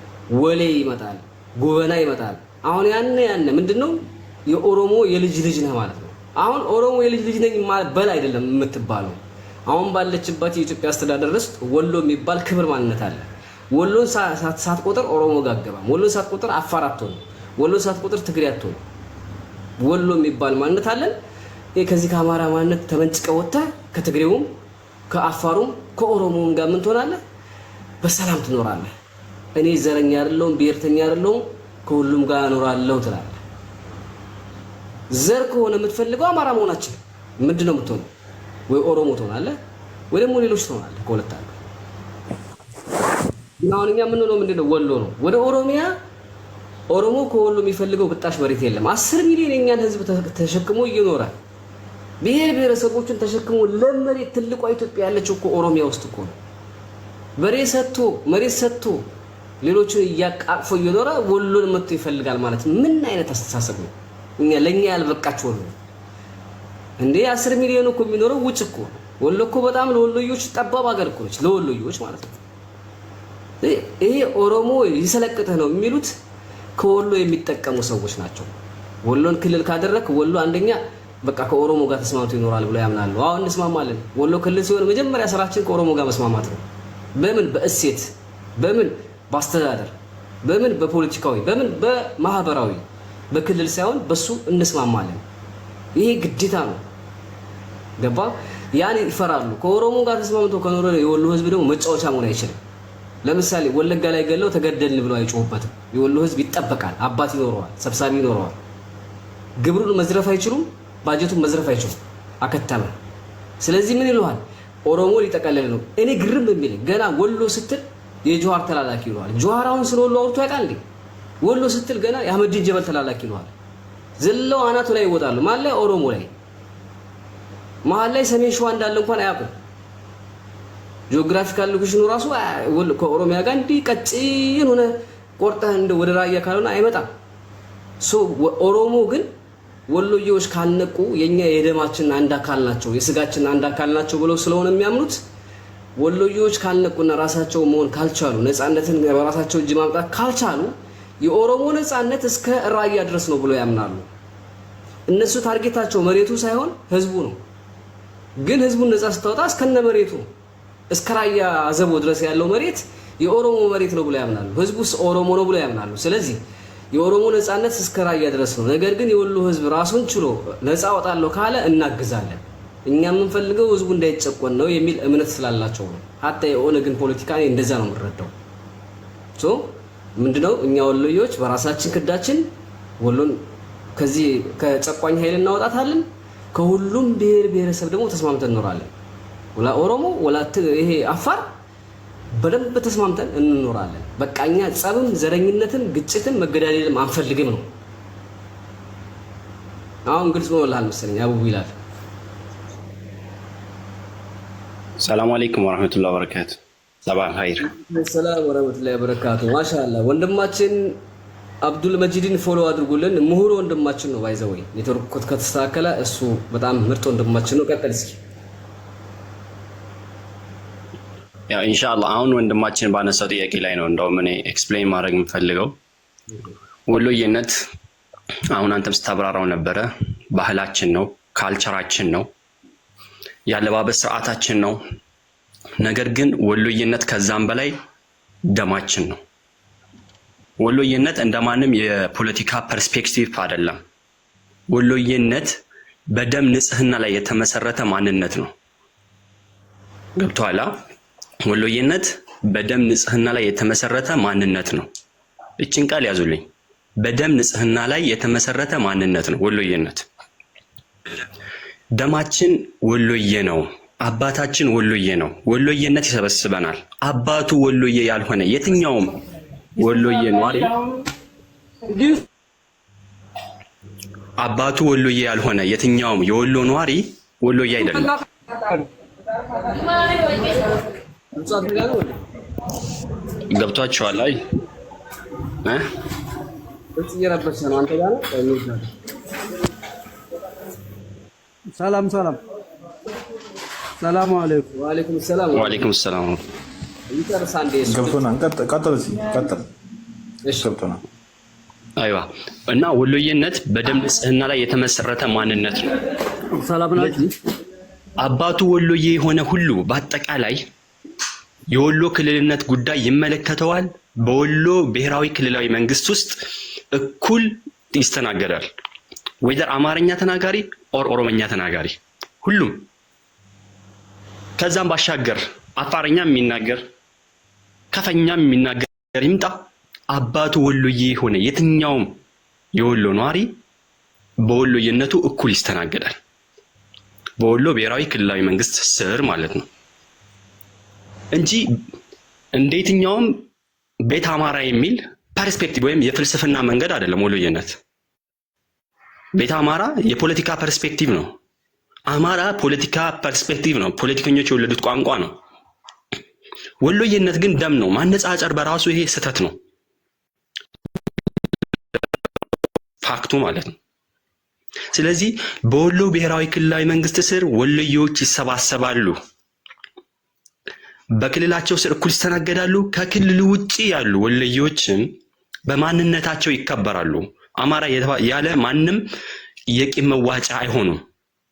ወሌ ይመጣል፣ ጉበና ይመጣል። አሁን ያነ ምንድነው የኦሮሞ የልጅ ልጅ ነህ ማለት ነው። አሁን ኦሮሞ የልጅ ልጅ ነኝ በል አይደለም የምትባለው። አሁን ባለችበት የኢትዮጵያ አስተዳደር ውስጥ ወሎ የሚባል ክብር ማንነት አለ። ወሎን ሳትቆጥር ኦሮሞ ጋር አትገባም። ወሎን ሳትቆጥር አፋር አትሆንም። ወሎን ሳትቆጥር ትግሬ አትሆንም። ወሎ የሚባል ማንነት አለን። ከዚህ ከአማራ ማንነት ተመንጭቀህ ወጥተህ ከትግሬውም ከአፋሩም ከኦሮሞም ጋር ምን ትሆናለህ? በሰላም ትኖራለህ። እኔ ዘረኛ አይደለሁም ብሔርተኛ አይደለሁም ከሁሉም ጋር እኖራለሁ ትላለህ። ዘር ከሆነ የምትፈልገው አማራ መሆናችን ምንድነው የምትሆነው? ወይ ኦሮሞ ትሆናለህ ወይ ደግሞ ሌሎች ትሆናለህ። ከሁለት አንዱ። አሁን እኛ የምንሆነው ምንድነው? ወሎ ነው። ወደ ኦሮሚያ ኦሮሞ ከወሎ የሚፈልገው ብጣሽ መሬት የለም። 10 ሚሊዮን የኛን ህዝብ ተሸክሞ እየኖረ ብሔር ብሔረሰቦችን ተሸክሞ ለመሬት ትልቋ ኢትዮጵያ ያለችው እኮ ኦሮሚያ ውስጥ እኮ ነው። መሬት ሰጥቶ ሌሎችን እያቃቅፎ እየኖረ ወሎን መጥቶ ይፈልጋል ማለት ምን አይነት አስተሳሰብ ነው? ለኛ ያልበቃችሁ ወሎ እንዴ 10 ሚሊዮን እኮ የሚኖረው ውጭ እኮ ወሎ እኮ በጣም ለወሎዮች ጠባብ ሀገር እኮ ነች። ለወሎዮች ማለት ነው። ይሄ ኦሮሞ ይሰለቅተህ ነው የሚሉት ከወሎ የሚጠቀሙ ሰዎች ናቸው። ወሎን ክልል ካደረክ ወሎ አንደኛ በቃ ከኦሮሞ ጋር ተስማምቶ ይኖራል ብለው ያምናሉ። አሁን እንስማማለን። ወሎ ክልል ሲሆን መጀመሪያ ስራችን ከኦሮሞ ጋር መስማማት ነው። በምን? በእሴት፣ በምን? በአስተዳደር፣ በምን? በፖለቲካዊ፣ በምን? በማህበራዊ። በክልል ሳይሆን በሱ እንስማማለን። ይሄ ግዴታ ነው። ገባ? ያን ይፈራሉ። ከኦሮሞ ጋር ተስማምቶ ከኖረ የወሎ ህዝብ ደግሞ መጫወቻ መሆን አይችልም። ለምሳሌ ወለጋ ላይ ገለው ተገደልን ብለው አይጮህበትም። የወሎ ህዝብ ይጠበቃል። አባት ይኖረዋል፣ ሰብሳቢ ይኖረዋል። ግብሩን መዝረፍ አይችሉም፣ ባጀቱን መዝረፍ አይችሉም። አከተመ። ስለዚህ ምን ይለዋል? ኦሮሞ ሊጠቀለል ነው። እኔ ግርም የሚለኝ ገና ወሎ ስትል የጆሃር ተላላኪ ይለዋል። ጆሃር አሁን ስለ ወሎ አውርቶ ያውቃል እንዴ? ወሎ ስትል ገና የአህመዲን ጀበል ተላላኪ ይለዋል። ዘለው አናቱ ላይ ይወጣሉ። ማን ላይ? ኦሮሞ ላይ። መሀል ላይ ሰሜን ሸዋ እንዳለ እንኳን አያውቁም። ጂኦግራፊካል ሎኬሽኑ ራሱ ከኦሮሚያ ጋር እንዲህ ቀጭን ሆነ ቆርጠህ እንደ ወደ ራያ ካልሆነ አይመጣም። ኦሮሞ ግን ወሎዬዎች ካልነቁ የኛ የደማችን አንድ አካል ናቸው፣ የስጋችን አንድ አካል ናቸው ብለው ስለሆነ የሚያምኑት ወሎዬዎች ካልነቁና ራሳቸው መሆን ካልቻሉ፣ ነፃነትን በራሳቸው እጅ ማምጣት ካልቻሉ የኦሮሞ ነፃነት እስከ ራያ ድረስ ነው ብለው ያምናሉ። እነሱ ታርጌታቸው መሬቱ ሳይሆን ህዝቡ ነው። ግን ህዝቡን ነፃ ስታወጣ እስከነ መሬቱ እስከ ራያ አዘቦ ድረስ ያለው መሬት የኦሮሞ መሬት ነው ብለው ያምናሉ። ህዝቡስ ኦሮሞ ነው ብለው ያምናሉ። ስለዚህ የኦሮሞ ነፃነት እስከ ራያ ድረስ ነው። ነገር ግን የወሎ ህዝብ ራሱን ችሎ ነፃ አወጣለሁ ካለ እናግዛለን። እኛ የምንፈልገው ህዝቡ እንዳይጨቆን ነው የሚል እምነት ስላላቸው ነው። ሀታ የኦነግን ፖለቲካ እኔ እንደዛ ነው የምንረዳው። ምንድነው እኛ ወሎዮች በራሳችን ክዳችን ወሎን ከዚህ ከጨቋኝ ኃይል እናወጣታለን። ከሁሉም ብሔር ብሔረሰብ ደግሞ ተስማምተን እንኖራለን። ወላ ኦሮሞ ወላ ይሄ አፋር በደንብ ተስማምተን እንኖራለን። በቃኛ ጸብም፣ ዘረኝነትም፣ ግጭትም መገዳደልም አንፈልግም ነው። አሁን ግልጽ ነው ለሃል መሰለኝ። አቡ ይላል። ሰላም አለይኩም ወራህመቱላሂ ወበረካቱ። ሰባህ ኸይር። ሰላም ወራህመቱላሂ ወበረካቱ። ማሻአላህ ወንድማችን አብዱል መጂድን ፎሎ አድርጉልን። ምሁር ወንድማችን ነው። ባይዘወይ ኔትወርክ ከተስተካከለ እሱ በጣም ምርጥ ወንድማችን ነው። ቀጥል እስኪ። ያው ኢንሻአላህ አሁን ወንድማችን ባነሳው ጥያቄ ላይ ነው እንደውም እኔ ኤክስፕሌን ማድረግ የምፈልገው። ወሎዬነት አሁን አንተም ስታብራራው ነበረ፣ ባህላችን ነው፣ ካልቸራችን ነው፣ ያለባበስ ስርዓታችን ነው። ነገር ግን ወሎዬነት ከዛም በላይ ደማችን ነው። ወሎዬነት እንደማንም የፖለቲካ ፐርስፔክቲቭ አይደለም። ወሎዬነት በደም ንጽህና ላይ የተመሰረተ ማንነት ነው። ገብቶሃል? ወሎዬነት በደም ንጽህና ላይ የተመሰረተ ማንነት ነው። እችን ቃል ያዙልኝ። በደም ንጽህና ላይ የተመሰረተ ማንነት ነው ወሎዬነት። ደማችን ወሎዬ ነው። አባታችን ወሎዬ ነው። ወሎዬነት ይሰበስበናል። አባቱ ወሎዬ ያልሆነ የትኛውም ወሎዬ ነዋሪ አባቱ ወሎዬ ያልሆነ የትኛውም የወሎ ነዋሪ ወሎዬ አይደለም። ገብቷችኋል? አይ እጽ እየረበሸ ነው አንተ ጋር ነው። ሰላም ሰላም አለይኩም። ወአለይኩም ሰላም። ወአለይኩም ሰላም። ይጨርስ አንዴ እሱ ገብቶናል። ቀጥል። እሺ ገብቶናል። አይዋ እና ወሎዬነት በደም ንጽህና ላይ የተመሰረተ ማንነት ነው። ሰላም ናችሁ? አባቱ ወሎዬ የሆነ ሁሉ በአጠቃላይ የወሎ ክልልነት ጉዳይ ይመለከተዋል። በወሎ ብሔራዊ ክልላዊ መንግስት ውስጥ እኩል ይስተናገዳል። ወይዘር አማርኛ ተናጋሪ ኦር ኦሮሞኛ ተናጋሪ ሁሉም። ከዛም ባሻገር አፋርኛ የሚናገር ከፈኛም የሚናገር ይምጣ፣ አባቱ ወሎዬ የሆነ የትኛውም የወሎ ነዋሪ በወሎዬነቱ እኩል ይስተናገዳል። በወሎ ብሔራዊ ክልላዊ መንግስት ስር ማለት ነው እንጂ እንደየትኛውም ቤት አማራ የሚል ፐርስፔክቲቭ ወይም የፍልስፍና መንገድ አይደለም። ወሎዬነት ቤት አማራ የፖለቲካ ፐርስፔክቲቭ ነው። አማራ ፖለቲካ ፐርስፔክቲቭ ነው። ፖለቲከኞች የወለዱት ቋንቋ ነው። ወሎዬነት ግን ደም ነው። ማነጻጸር በራሱ ይሄ ስህተት ነው፣ ፋክቱ ማለት ነው። ስለዚህ በወሎ ብሔራዊ ክልላዊ መንግስት ስር ወሎዬዎች ይሰባሰባሉ፣ በክልላቸው ስር እኩል ይስተናገዳሉ። ከክልሉ ውጪ ያሉ ወሎዬዎችም በማንነታቸው ይከበራሉ። አማራ ያለ ማንም የቂም መዋጫ አይሆኑም።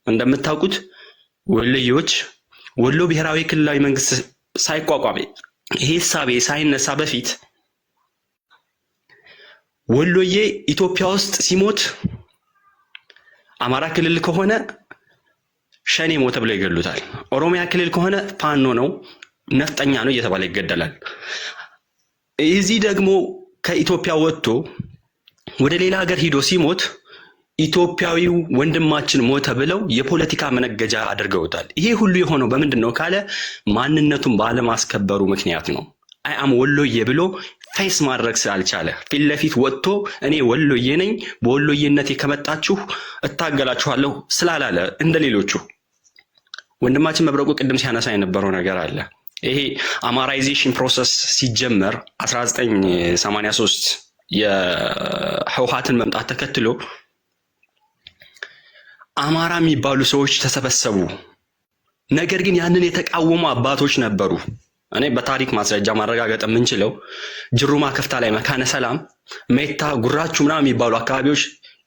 እንደምታውቁት ወሎዬዎች ወሎ ብሔራዊ ክልላዊ መንግስት ሳይቋቋም ይሄ ሳቤ ሳይነሳ በፊት ወሎዬ ኢትዮጵያ ውስጥ ሲሞት አማራ ክልል ከሆነ ሸኔ ሞተ ብለው ይገሉታል። ኦሮሚያ ክልል ከሆነ ፋኖ ነው ነፍጠኛ ነው እየተባለ ይገደላል። እዚህ ደግሞ ከኢትዮጵያ ወጥቶ ወደ ሌላ ሀገር ሂዶ ሲሞት ኢትዮጵያዊው ወንድማችን ሞተ ብለው የፖለቲካ መነገጃ አድርገውታል። ይሄ ሁሉ የሆነው በምንድን ነው ካለ ማንነቱን ባለማስከበሩ ምክንያት ነው። አይ አም ወሎዬ ብሎ ፌስ ማድረግ ስላልቻለ ፊት ለፊት ወጥቶ እኔ ወሎዬ ነኝ በወሎዬነቴ ከመጣችሁ እታገላችኋለሁ ስላላለ እንደሌሎቹ ወንድማችን መብረቁ ቅድም ሲያነሳ የነበረው ነገር አለ። ይሄ አማራይዜሽን ፕሮሰስ ሲጀመር 1983 የህወሓትን መምጣት ተከትሎ አማራ የሚባሉ ሰዎች ተሰበሰቡ። ነገር ግን ያንን የተቃወሙ አባቶች ነበሩ። እኔ በታሪክ ማስረጃ ማረጋገጥ የምንችለው ጅሩማ ከፍታ ላይ መካነ ሰላም፣ ሜታ፣ ጉራቹ ምናምን የሚባሉ አካባቢዎች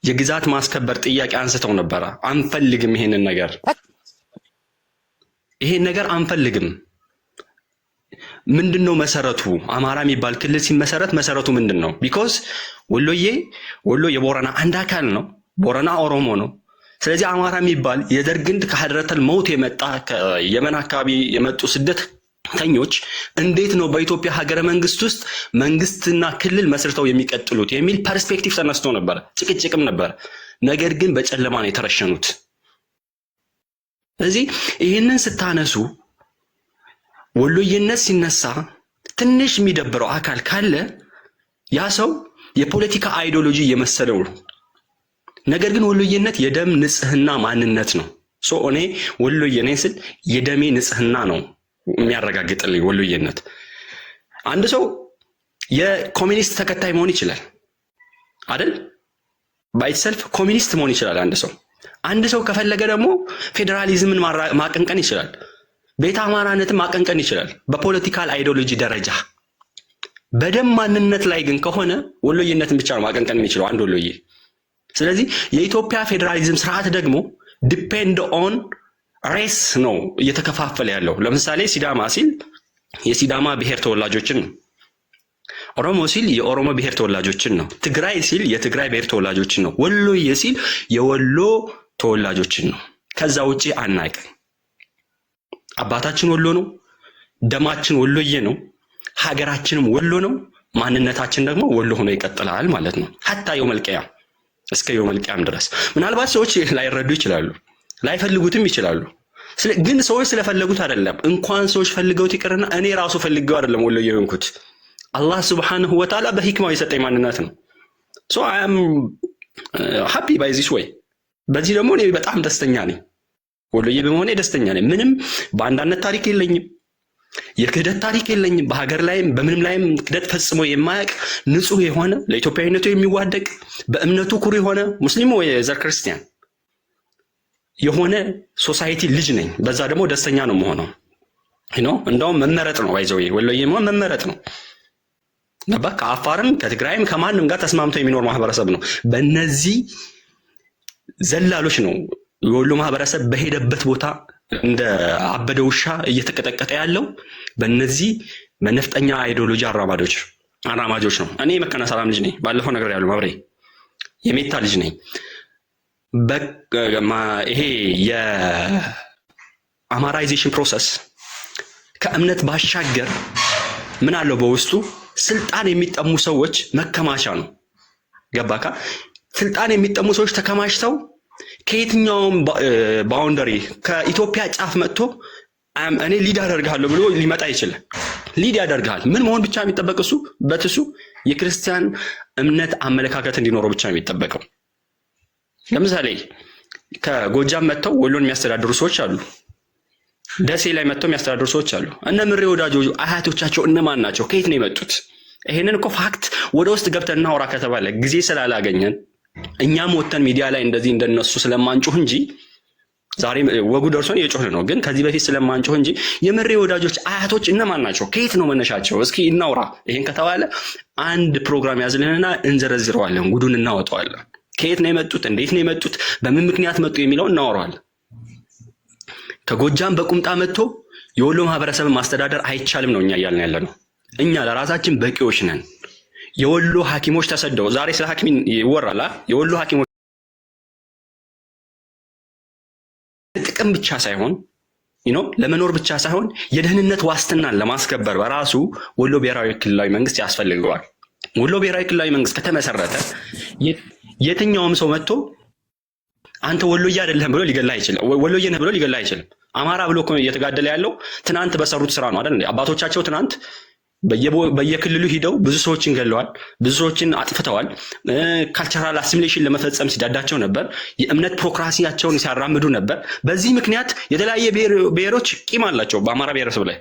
የግዛት ማስከበር ጥያቄ አንስተው ነበረ። አንፈልግም ይሄን ነገር አንፈልግም። ምንድነው መሰረቱ? አማራ የሚባል ክልል ሲመሰረት መሰረቱ ምንድነው? ቢኮዝ ወሎ የቦረና አንድ አካል ነው። ቦረና ኦሮሞ ነው። ስለዚህ አማራ የሚባል የደርግንድ ከሐድረተል መውት የመጣ ከየመን አካባቢ የመጡ ስደተኞች እንዴት ነው በኢትዮጵያ ሀገረ መንግስት ውስጥ መንግስትና ክልል መስርተው የሚቀጥሉት የሚል ፐርስፔክቲቭ ተነስቶ ነበር። ጭቅጭቅም ነበር። ነገር ግን በጨለማ ነው የተረሸኑት። ስለዚህ ይህንን ስታነሱ ወሎዬነት ሲነሳ ትንሽ የሚደብረው አካል ካለ ያ ሰው የፖለቲካ አይዲዮሎጂ የመሰለው ነው። ነገር ግን ወሎዬነት የደም ንጽህና ማንነት ነው። እኔ ወሎዬ ነኝ ስል የደሜ ንጽህና ነው የሚያረጋግጥልኝ ወሎዬነት። አንድ ሰው የኮሚኒስት ተከታይ መሆን ይችላል አይደል? ባይሰልፍ ኮሚኒስት መሆን ይችላል አንድ ሰው ከፈለገ ደግሞ ፌዴራሊዝምን ማቀንቀን ይችላል። ቤተ አማራነትን ማቀንቀን ይችላል በፖለቲካል አይዲዮሎጂ ደረጃ። በደም ማንነት ላይ ግን ከሆነ ወሎዬነትን ብቻ ነው ማቀንቀን የሚችለው አንድ ወሎዬ። ስለዚህ የኢትዮጵያ ፌዴራሊዝም ስርዓት ደግሞ ዲፔንድ ኦን ሬስ ነው እየተከፋፈለ ያለው። ለምሳሌ ሲዳማ ሲል የሲዳማ ብሔር ተወላጆችን ነው። ኦሮሞ ሲል የኦሮሞ ብሔር ተወላጆችን ነው። ትግራይ ሲል የትግራይ ብሔር ተወላጆችን ነው። ወሎዬ ሲል የወሎ ተወላጆችን ነው። ከዛ ውጪ አናውቅም። አባታችን ወሎ ነው፣ ደማችን ወሎዬ ነው፣ ሀገራችንም ወሎ ነው፣ ማንነታችን ደግሞ ወሎ ሆኖ ይቀጥላል ማለት ነው። ሐታ የውመልቂያ እስከ የውመልቂያም ድረስ ምናልባት ሰዎች ላይረዱ ይችላሉ፣ ላይፈልጉትም ይችላሉ። ግን ሰዎች ስለፈለጉት አይደለም። እንኳን ሰዎች ፈልገውት ይቅርና እኔ ራሱ ፈልገው አይደለም ወሎዬ የሆንኩት። አላህ Subhanahu Wa Ta'ala በህክማው የሰጠኝ ማንነት ነው። I am happy by this way። በዚህ ደግሞ እኔ በጣም ደስተኛ ነኝ። ወሎዬ በመሆኔ ደስተኛ ነኝ። ምንም በአንዳነት ታሪክ የለኝም። የክህደት ታሪክ የለኝም። በሀገር ላይም በምንም ላይም ክህደት ፈጽሞ የማያውቅ ንጹህ የሆነ ለኢትዮጵያዊነቱ የሚዋደቅ በእምነቱ ኩሩ የሆነ ሙስሊም ወይ ዘር ክርስቲያን የሆነ ሶሳይቲ ልጅ ነኝ። በዛ ደግሞ ደስተኛ ነው የምሆነው። እንደውም መመረጥ ነው ባይዘው ወሎዬ መሆን መመረጥ ነው። ነባ ከአፋርም ከትግራይም ከማንም ጋር ተስማምቶ የሚኖር ማህበረሰብ ነው። በእነዚህ ዘላሎች ነው የወሎ ማህበረሰብ በሄደበት ቦታ እንደ አበደ ውሻ እየተቀጠቀጠ ያለው በእነዚህ በነፍጠኛ አይዲዮሎጂ አራማጆች ነው። እኔ መካነ ሰላም ልጅ ነኝ። ባለፈው ነገር ያለው ማብሬ የሜታ ልጅ ነኝ። ይሄ የአማራይዜሽን ፕሮሰስ ከእምነት ባሻገር ምን አለው በውስጡ ስልጣን የሚጠሙ ሰዎች መከማቻ ነው። ገባካ? ስልጣን የሚጠሙ ሰዎች ተከማችተው ከየትኛውም ባውንደሪ ከኢትዮጵያ ጫፍ መጥቶ እኔ ሊድ አደርጋለሁ ብሎ ሊመጣ ይችላል። ሊድ ያደርጋል። ምን መሆን ብቻ የሚጠበቅ እሱ በትሱ የክርስቲያን እምነት አመለካከት እንዲኖረው ብቻ የሚጠበቀው። ለምሳሌ ከጎጃም መጥተው ወሎን የሚያስተዳድሩ ሰዎች አሉ። ደሴ ላይ መጥተው የሚያስተዳድሩ ሰዎች አሉ። እነ ምሬ ወዳጆ አያቶቻቸው እነማን ናቸው? ከየት ነው የመጡት? ይሄንን እኮ ፋክት ወደ ውስጥ ገብተን እናውራ ከተባለ ጊዜ ስላላገኘን እኛም ወተን ሚዲያ ላይ እንደዚህ እንደነሱ ስለማንጮህ እንጂ ዛሬ ወጉ ደርሶን እየጮህን ነው። ግን ከዚህ በፊት ስለማንጮህ እንጂ የምሬ ወዳጆች አያቶች እነማን ናቸው? ከየት ነው መነሻቸው? እስኪ እናውራ። ይሄን ከተባለ አንድ ፕሮግራም ያዝልንና እንዘረዝረዋለን፣ ጉዱን እናወጣዋለን። ከየት ነው የመጡት? እንዴት ነው የመጡት? በምን ምክንያት መጡ የሚለው እናወራዋለን። ከጎጃም በቁምጣ መጥቶ የወሎ ማህበረሰብን ማስተዳደር አይቻልም ነው እኛ እያልን ያለ ነው። እኛ ለራሳችን በቂዎች ነን። የወሎ ሐኪሞች ተሰደው ዛሬ ስለ ሐኪም ይወራል። የወሎ ሐኪሞች ጥቅም ብቻ ሳይሆን ለመኖር ብቻ ሳይሆን የደህንነት ዋስትናን ለማስከበር በራሱ ወሎ ብሔራዊ ክልላዊ መንግስት ያስፈልገዋል። ወሎ ብሔራዊ ክልላዊ መንግስት ከተመሰረተ የትኛውም ሰው መጥቶ አንተ ወሎዬ አይደለህም ብሎ ሊገላ አይችልም። ወሎዬ ነህ ብሎ ሊገላ አይችልም። አማራ ብሎ እኮ እየተጋደለ ያለው ትናንት በሰሩት ስራ ነው አይደል? አባቶቻቸው ትናንት በየክልሉ ሂደው ብዙ ሰዎችን ገለዋል፣ ብዙ ሰዎችን አጥፍተዋል። ካልቸራል አሲሚሌሽን ለመፈጸም ሲዳዳቸው ነበር። የእምነት ፕሮክራሲያቸውን ሲያራምዱ ነበር። በዚህ ምክንያት የተለያየ ብሔሮች ቂም አላቸው በአማራ ብሔረሰብ ላይ።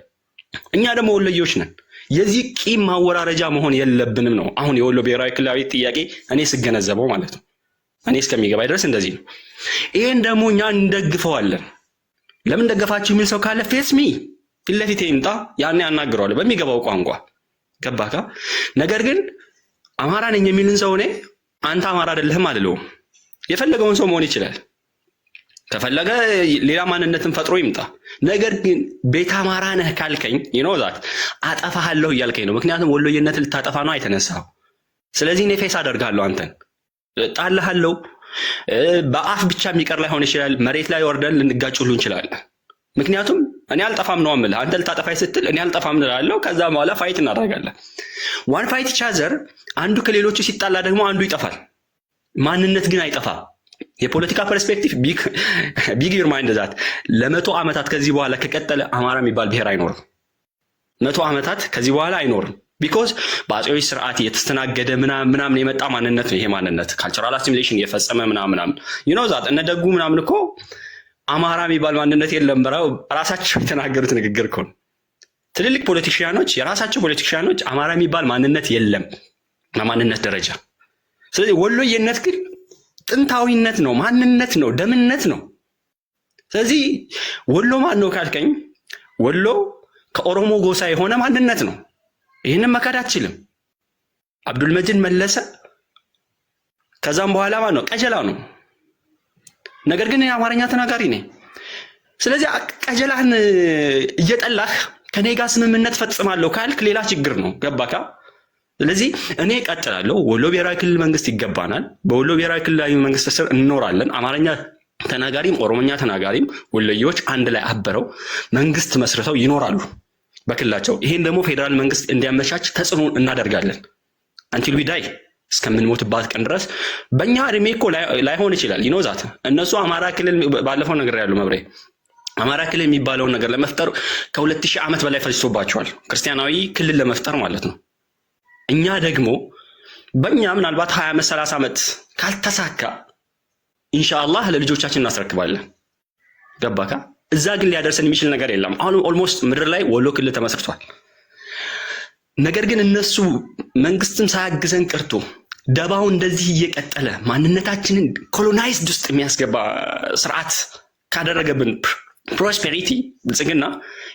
እኛ ደግሞ ወሎዬዎች ነን። የዚህ ቂም ማወራረጃ መሆን የለብንም ነው አሁን የወሎ ብሔራዊ ክልላዊ ጥያቄ እኔ ስገነዘበው ማለት ነው። እኔ እስከሚገባኝ ድረስ እንደዚህ ነው። ይሄን ደግሞ እኛ እንደግፈዋለን። ለምን ደገፋችሁ የሚል ሰው ካለ ፌስሚ ፊት ለፊት ይምጣ፣ ያኔ ያናግረዋለሁ በሚገባው ቋንቋ። ገባካ? ነገር ግን አማራ ነኝ የሚልን ሰው እኔ አንተ አማራ አይደለህም አልለውም። የፈለገውን ሰው መሆን ይችላል። ከፈለገ ሌላ ማንነትን ፈጥሮ ይምጣ። ነገር ግን ቤት አማራ ነህ ካልከኝ ዛት አጠፋሃለሁ እያልከኝ ነው። ምክንያቱም ወሎዬነት ልታጠፋ ነው አይተነሳው። ስለዚህ እኔ ፌስ አደርጋለሁ፣ አንተን ጣልሃለሁ። በአፍ ብቻ የሚቀር ላይሆን ይችላል። መሬት ላይ ወርደን ልንጋጭ ሁሉ እንችላለን። ምክንያቱም እኔ አልጠፋም ነው የምልህ። አንተ ልታጠፋኝ ስትል እኔ አልጠፋም እላለሁ። ከዛ በኋላ ፋይት እናደርጋለን። ዋን ፋይት ቻዘር። አንዱ ከሌሎቹ ሲጣላ ደግሞ አንዱ ይጠፋል። ማንነት ግን አይጠፋ። የፖለቲካ ፐርስፔክቲቭ ቢግ ዩር ማይንድ ዛት ለመቶ ዓመታት ከዚህ በኋላ ከቀጠለ አማራ የሚባል ብሔር አይኖርም። 100 ዓመታት ከዚህ በኋላ አይኖርም። ቢኮዝ በአፄዎች ስርዓት የተስተናገደ ምናምን የመጣ ማንነት ነው። ይሄ ማንነት ካልቸራል አሲሚሌሽን የፈጸመ ምናምን ዛት እነደጉ ምናምን እኮ አማራ የሚባል ማንነት የለም ብለው ራሳቸው የተናገሩት ንግግር እኮ ነው። ትልልቅ ፖለቲሽያኖች የራሳቸው ፖለቲሽያኖች አማራ የሚባል ማንነት የለም በማንነት ደረጃ። ስለዚህ ወሎዬነት ግን ጥንታዊነት ነው፣ ማንነት ነው፣ ደምነት ነው። ስለዚህ ወሎ ማን ነው ካልከኝ ወሎ ከኦሮሞ ጎሳ የሆነ ማንነት ነው። ይህንን መካድ አትችልም። አብዱልመጂድ መለሰ ከዛም በኋላ ማን ነው? ቀጀላ ነው። ነገር ግን የአማርኛ ተናጋሪ ነኝ። ስለዚህ ቀጀላህን እየጠላህ ከኔ ጋር ስምምነት ፈጽማለሁ ካልክ ሌላ ችግር ነው። ገባካ? ስለዚህ እኔ እቀጥላለሁ። ወሎ ብሔራዊ ክልል መንግስት ይገባናል። በወሎ ብሔራዊ ክልላዊ መንግስት ስር እንኖራለን። አማርኛ ተናጋሪም ኦሮሞኛ ተናጋሪም ወሎዬዎች አንድ ላይ አበረው መንግስት መስርተው ይኖራሉ በክልላቸው። ይሄን ደግሞ ፌዴራል መንግስት እንዲያመቻች ተጽዕኖ እናደርጋለን። አንቲል ዊ ዳይ እስከምንሞትባት ቀን ድረስ በእኛ እድሜ እኮ ላይሆን ይችላል። ዛት እነሱ አማራ ክልል ባለፈው ነገር ያሉ መብሬ አማራ ክልል የሚባለውን ነገር ለመፍጠር ከ2000 ዓመት በላይ ፈጅቶባቸዋል። ክርስቲያናዊ ክልል ለመፍጠር ማለት ነው። እኛ ደግሞ በእኛ ምናልባት 20 ዓመት 30 ዓመት ካልተሳካ ኢንሻአላህ ለልጆቻችን እናስረክባለን። ገባካ? እዛ ግን ሊያደርሰን የሚችል ነገር የለም። አሁን ኦልሞስት ምድር ላይ ወሎ ክልል ተመስርቷል። ነገር ግን እነሱ መንግስትም ሳያግዘን ቀርቶ ደባው እንደዚህ እየቀጠለ ማንነታችንን ኮሎናይዝድ ውስጥ የሚያስገባ ስርዓት ካደረገብን ፕሮስፔሪቲ ብልጽግና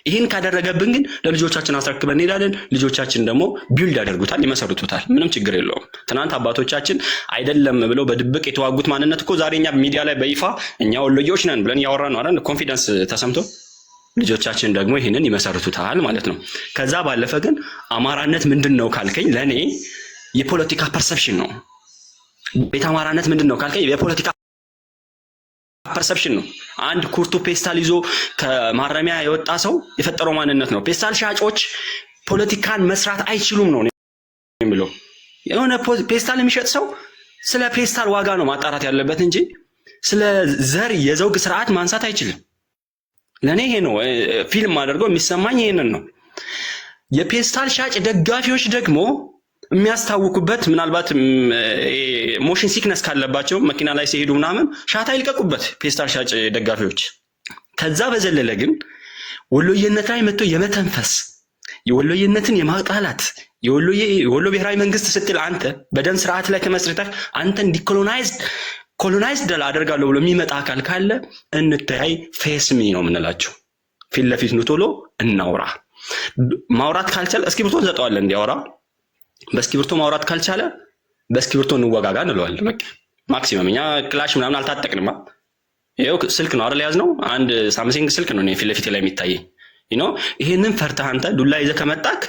ይህን ካደረገብን ግን ለልጆቻችን አስረክበን እንሄዳለን። ልጆቻችን ደግሞ ቢልድ ያደርጉታል፣ ይመሰርቱታል። ምንም ችግር የለውም። ትናንት አባቶቻችን አይደለም ብለው በድብቅ የተዋጉት ማንነት እኮ ዛሬ እኛ ሚዲያ ላይ በይፋ እኛ ወሎዮች ነን ብለን እያወራን ነው አይደል? ኮንፊደንስ ተሰምቶ ልጆቻችን ደግሞ ይህንን ይመሰርቱታል ማለት ነው። ከዛ ባለፈ ግን አማራነት ምንድን ነው ካልከኝ ለእኔ የፖለቲካ ፐርሰፕሽን ነው። ቤተ አማራነት ምንድን ነው ካልከኝ የፖለቲካ ፐርሰፕሽን ነው። አንድ ኩርቱ ፔስታል ይዞ ከማረሚያ የወጣ ሰው የፈጠረው ማንነት ነው። ፔስታል ሻጮች ፖለቲካን መስራት አይችሉም ነው የሚለው። የሆነ ፔስታል የሚሸጥ ሰው ስለ ፔስታል ዋጋ ነው ማጣራት ያለበት እንጂ ስለ ዘር የዘውግ ስርዓት ማንሳት አይችልም። ለእኔ ይሄ ነው ፊልም አድርገው የሚሰማኝ ይሄንን ነው። የፔስታል ሻጭ ደጋፊዎች ደግሞ የሚያስታውቁበት ምናልባት ሞሽን ሲክነስ ካለባቸው መኪና ላይ ሲሄዱ ምናምን ሻታ ይልቀቁበት ፔስታል ሻጭ ደጋፊዎች። ከዛ በዘለለ ግን ወሎየነት ላይ መጥቶ የመተንፈስ የወሎየነትን የማጣላት የወሎ ብሔራዊ መንግስት ስትል አንተ በደም ስርዓት ላይ ተመስርተህ አንተን ኮሎናይዝድ አደርጋለሁ ብሎ የሚመጣ አካል ካለ እንተያይ፣ ፌስሚ ነው የምንላቸው። ፊት ለፊት ነው ቶሎ እናውራ። ማውራት ካልቻለ እስክሪብቶ እንሰጠዋለን እንዲያወራ። በእስክሪብቶ ማውራት ካልቻለ በእስክሪብቶ እንወጋጋ እንለዋለን። በቃ ማክሲመም እኛ ክላሽ ምናምን አልታጠቅንም። ይኸው ስልክ ነው አይደል ያዝነው፣ አንድ ሳምሰንግ ስልክ ነው ፊት ለፊት ላይ የሚታየኝ። ይሄንን ፈርተህ አንተ ዱላ ይዘህ ከመጣክ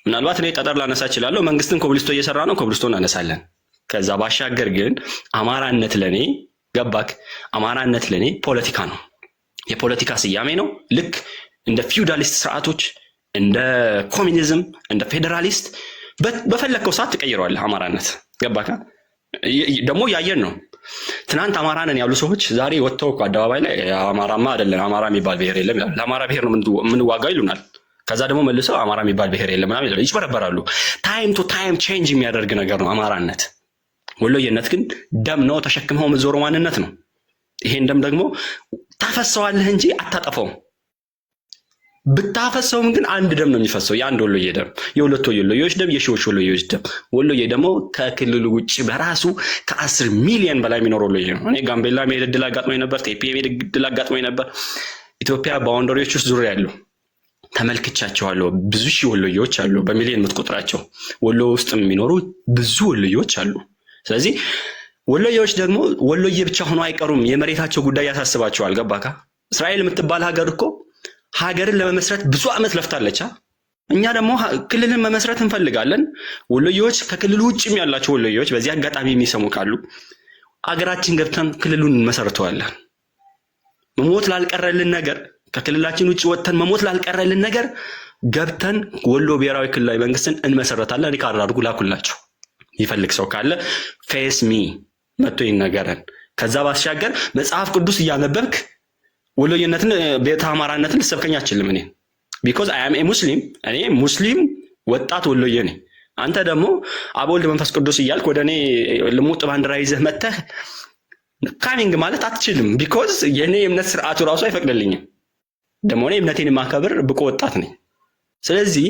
ምናልባት እኔ ጠጠር ላነሳ እችላለሁ። መንግስትን ኮብልስቶ እየሰራ ነው፣ ኮብልስቶ እናነሳለን። ከዛ ባሻገር ግን አማራነት ለኔ ገባክ? አማራነት ለኔ ፖለቲካ ነው፣ የፖለቲካ ስያሜ ነው። ልክ እንደ ፊውዳሊስት ስርዓቶች፣ እንደ ኮሚኒዝም፣ እንደ ፌዴራሊስት በፈለከው ሰዓት ትቀይረዋለህ። አማራነት ገባካ? ደግሞ ያየን ነው። ትናንት አማራ ነን ያሉ ሰዎች ዛሬ ወጥተው እኮ አደባባይ ላይ አማራማ አይደለም፣ አማራ የሚባል ብሔር የለም ይላሉ። ለአማራ ብሔር ነው የምንዋጋው ይሉናል። ከዛ ደግሞ መልሰው አማራ የሚባል ብሔር የለም ምናምን ይላሉ፣ ይጭበረበራሉ። ታይም ቱ ታይም ቼንጅ የሚያደርግ ነገር ነው አማራነት። ወሎየነት ግን ደም ነው፣ ተሸክመው የምትዞረው ማንነት ነው። ይሄን ደም ደግሞ ታፈሰዋለህ እንጂ አታጠፋውም። ብታፈሰውም ግን አንድ ደም ነው የሚፈሰው፣ የአንድ ወሎዬ ደም፣ የሁለት ወሎዬዎች ደም፣ የሺዎች ወሎዬዎች ደም። ወሎዬ ደግሞ ከክልሉ ውጭ በራሱ ከ10 ሚሊዮን በላይ የሚኖር ወሎዬ ነው። እኔ ጋምቤላ መሄድ ዕድል አጋጥሞኝ ነበር፣ ቴፒ መሄድ ዕድል አጋጥሞኝ ነበር። ኢትዮጵያ ባውንደሪዎች ውስጥ ዙሪያ ያሉ ተመልክቻቸዋለሁ። ብዙ ሺህ ወሎዬዎች አሉ፣ በሚሊዮን የምትቆጥራቸው ወሎ ውስጥ የሚኖሩ ብዙ ወሎዬዎች አሉ። ስለዚህ ወሎዬዎች ደግሞ ወሎዬ ብቻ ሆኖ አይቀሩም፣ የመሬታቸው ጉዳይ ያሳስባቸዋል። ገባካ? እስራኤል የምትባል ሀገር እኮ ሀገርን ለመመስረት ብዙ ዓመት ለፍታለች። እኛ ደግሞ ክልልን መመስረት እንፈልጋለን። ወሎዬዎች ከክልሉ ውጭም ያላቸው ወሎዬዎች በዚህ አጋጣሚ የሚሰሙ ካሉ አገራችን ገብተን ክልሉን እንመሰርተዋለን። መሞት ላልቀረልን ነገር ከክልላችን ውጭ ወጥተን መሞት ላልቀረልን ነገር ገብተን ወሎ ብሔራዊ ክልላዊ መንግስትን እንመሰረታለን። ሪካርድ አድርጉ ላኩላቸው። ይፈልግ ሰው ካለ ፌስ ሚ መጥቶ ይነገረን። ከዛ ባሻገር መጽሐፍ ቅዱስ እያነበብክ ወሎየነትን ቤተ አማራነትን ልሰብከኝ አችልም። እኔ ቢኮዝ አይ አም ኤ ሙስሊም፣ እኔ ሙስሊም ወጣት ወሎዬ ነኝ። አንተ ደግሞ አብ ወልድ መንፈስ ቅዱስ እያልክ ወደ እኔ ልሙጥ ባንዲራ ይዘህ መተህ ካሚንግ ማለት አትችልም። ቢኮዝ የእኔ እምነት ስርዓቱ ራሱ አይፈቅድልኝም። ደግሞ እኔ እምነቴን የማከብር ብቁ ወጣት ነኝ። ስለዚህ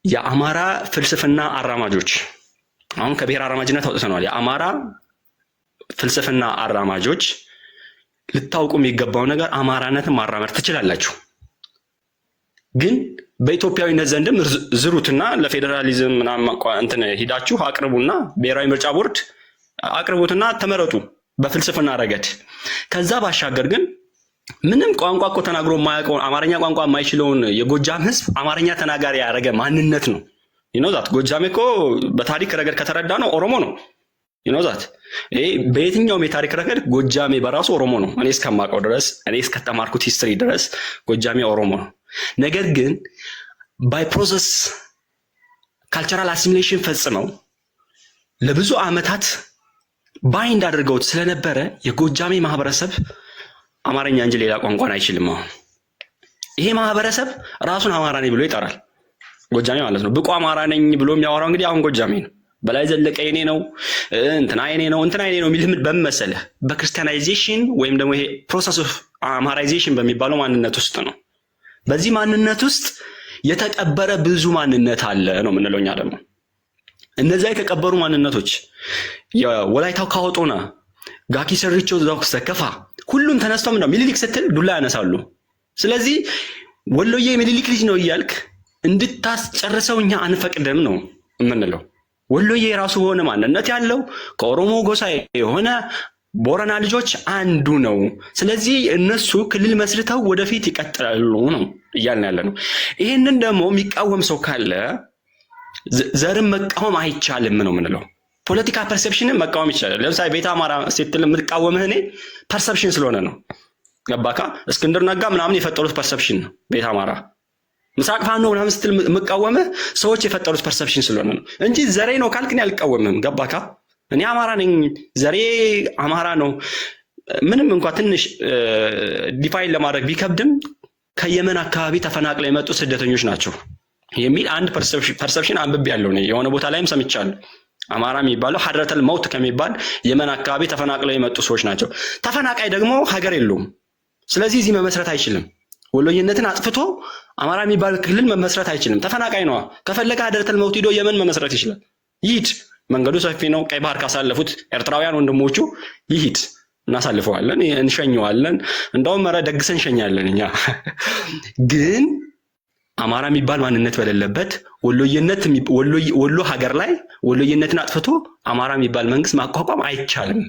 የአማራ ፍልስፍና አራማጆች አሁን ከብሔር አራማጅነት አውጥተነዋል። የአማራ ፍልስፍና አራማጆች ልታውቁ የሚገባው ነገር አማራነትን ማራመድ ትችላላችሁ፣ ግን በኢትዮጵያዊነት ዘንድም ዝሩትና ለፌዴራሊዝም እንትን ሂዳችሁ አቅርቡና ብሔራዊ ምርጫ ቦርድ አቅርቡትና ተመረጡ በፍልስፍና ረገድ። ከዛ ባሻገር ግን ምንም ቋንቋ እኮ ተናግሮ የማያውቀው አማርኛ ቋንቋ የማይችለውን የጎጃም ህዝብ አማርኛ ተናጋሪ ያደረገ ማንነት ነው። ይኖዛት ጎጃሜ እኮ በታሪክ ረገድ ከተረዳ ነው ኦሮሞ ነው። ይኖዛት በየትኛውም የታሪክ ረገድ ጎጃሜ በራሱ ኦሮሞ ነው። እኔ እስከማውቀው ድረስ፣ እኔ እስከተማርኩት ሂስትሪ ድረስ ጎጃሜ ኦሮሞ ነው። ነገር ግን ባይ ፕሮሰስ ካልቸራል አሲሚሌሽን ፈጽመው ለብዙ ዓመታት ባይንድ አድርገውት ስለነበረ የጎጃሜ ማህበረሰብ አማርኛ እንጂ ሌላ ቋንቋን አይችልም። አሁን ይሄ ማህበረሰብ ራሱን አማራ ነኝ ብሎ ይጠራል። ጎጃሜ ማለት ነው። ብቁ አማራ ነኝ ብሎ የሚያወራው እንግዲህ አሁን ጎጃሜ ነው። በላይ ዘለቀ የኔ ነው፣ እንትና የኔ ነው፣ እንትና የኔ ነው የሚል በመሰለህ በክርስቲያናይዜሽን ወይም ደግሞ ይሄ ፕሮሰስ ኦፍ አማራይዜሽን በሚባለው ማንነት ውስጥ ነው። በዚህ ማንነት ውስጥ የተቀበረ ብዙ ማንነት አለ ነው የምንለው እኛ ደግሞ። እነዚያ የተቀበሩ ማንነቶች የወላይታው ካወጦና ጋኪ ሰርቾ ዛው ሰከፋ ሁሉም ተነስተው ምንድነው ሚኒሊክ ስትል ዱላ ያነሳሉ። ስለዚህ ወሎዬ ሚኒሊክ ልጅ ነው እያልክ እንድታስጨርሰው እኛ አንፈቅድም ነው የምንለው። ወሎዬ የራሱ ሆነ ማንነት ያለው ከኦሮሞ ጎሳ የሆነ ቦረና ልጆች አንዱ ነው። ስለዚህ እነሱ ክልል መስርተው ወደፊት ይቀጥላሉ ነው እያልን ያለ ነው። ይህንን ደግሞ የሚቃወም ሰው ካለ ዘርን መቃወም አይቻልም ነው የምንለው። ፖለቲካ ፐርሰፕሽንን መቃወም ይቻላል። ለምሳሌ ቤተ አማራ ስትል የምትቃወምህ እኔ ፐርሰፕሽን ስለሆነ ነው። ገባካ? እስክንድር ነጋ ምናምን የፈጠሩት ፐርሰፕሽን ነው። ቤተ አማራ ምስራቅ ፋኖ ምናምን ስትል የምቃወምህ ሰዎች የፈጠሩት ፐርሰፕሽን ስለሆነ ነው እንጂ ዘሬ ነው ካልክ እኔ አልቃወምም። ገባካ? እኔ አማራ ነኝ፣ ዘሬ አማራ ነው። ምንም እንኳን ትንሽ ዲፋይን ለማድረግ ቢከብድም ከየመን አካባቢ ተፈናቅለው የመጡ ስደተኞች ናቸው የሚል አንድ ፐርሰፕሽን አንብቤ ያለው ነው። የሆነ ቦታ ላይም ሰምቻለሁ። አማራ የሚባለው ሐድረተል መውት ከሚባል የመን አካባቢ ተፈናቅለው የመጡ ሰዎች ናቸው። ተፈናቃይ ደግሞ ሀገር የለውም። ስለዚህ እዚህ መመስረት አይችልም። ወሎዬነትን አጥፍቶ አማራ የሚባል ክልል መመስረት አይችልም። ተፈናቃይ ነዋ። ከፈለገ ሐድረተል መውት ሂዶ የመን መመስረት ይችላል። ይሂድ፣ መንገዱ ሰፊ ነው። ቀይ ባህር ካሳለፉት ኤርትራውያን ወንድሞቹ ይሂድ፣ እናሳልፈዋለን፣ እንሸኘዋለን። እንደውም ኧረ ደግሰን እንሸኛለን እኛ። ግን አማራ የሚባል ማንነት በሌለበት ወሎ ሀገር ላይ ወሎዬነትን አጥፍቶ አማራ የሚባል መንግስት ማቋቋም አይቻልም።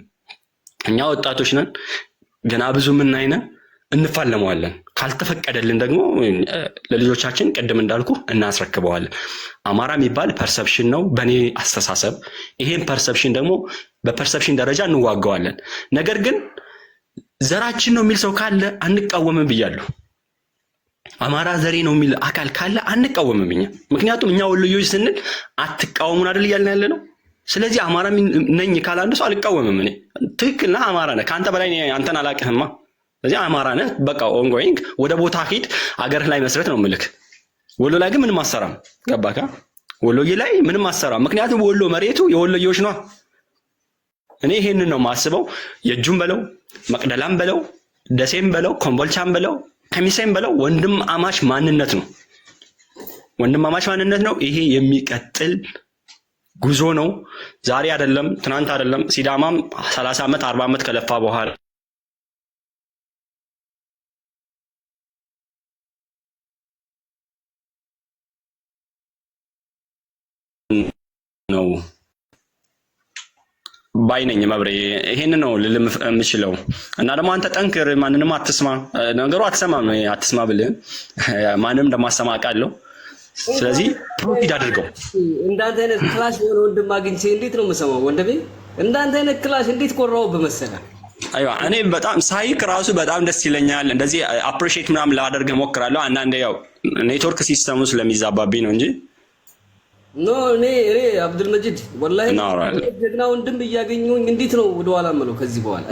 እኛ ወጣቶች ነን፣ ገና ብዙ ምናይነን፣ እንፋለመዋለን። ካልተፈቀደልን ደግሞ ለልጆቻችን ቅድም እንዳልኩ እናስረክበዋለን። አማራ የሚባል ፐርሰፕሽን ነው በእኔ አስተሳሰብ። ይሄን ፐርሰፕሽን ደግሞ በፐርሰፕሽን ደረጃ እንዋገዋለን። ነገር ግን ዘራችን ነው የሚል ሰው ካለ አንቃወምም ብያለሁ። አማራ ዘሬ ነው የሚል አካል ካለ አንቃወምም እኛ። ምክንያቱም እኛ ወሎዮች ስንል አትቃወሙን አይደል እያልን ያለ ነው። ስለዚህ አማራ ነኝ ካለ አንድ ሰው አልቃወምም እኔ። ትክክል ነህ፣ አማራ ነህ። ከአንተ በላይ አንተን አላቅህማ። ስለዚህ አማራ ነህ፣ በቃ ኦንጎይንግ ወደ ቦታ ሂድ፣ አገርህ ላይ መስረት ነው ምልክ። ወሎ ላይ ግን ምንም አሰራም። ገባካ? ወሎዬ ላይ ምንም አሰራም። ምክንያቱም ወሎ መሬቱ የወሎዮች ነው። እኔ ይሄንን ነው የማስበው። የእጁም በለው መቅደላም በለው ደሴም በለው ኮምቦልቻም በለው ከሚሴም በለው ወንድም አማች ማንነት ነው። ወንድም አማች ማንነት ነው። ይሄ የሚቀጥል ጉዞ ነው። ዛሬ አይደለም፣ ትናንት አይደለም። ሲዳማም 30 ዓመት 40 ዓመት ከለፋ በኋላ ነው ባይነኝ መብሬ። ይሄን ነው ልልም የምችለው። እና ደግሞ አንተ ጠንክር፣ ማንንም አትስማ። ነገሩ አትስማ ብልህ ማንንም እንደማሰማ አውቃለሁ። ስለዚህ ፕሮፊት አድርገው። እንዳንተ አይነት ክላሽ የሆነ ወንድም አግኝቼ እንዴት ነው የምሰማው ወንድሜ? እንዳንተ አይነት ክላሽ እንዴት ቆራው በመሰለ። አይዋ እኔ በጣም ሳይክ ራሱ በጣም ደስ ይለኛል። እንደዚህ አፕሪሺየት ምናምን ላደርግ እሞክራለሁ። አንዳንዴ ያው ኔትወርክ ሲስተሙ ስለሚዛባብኝ ነው እንጂ ኖ እኔ አብዱል መጂድ ወላሂ ጀግና ወንድም እያገኘሁኝ እንዴት ነው ወደ ኋላ የምለው? ከዚህ በኋላ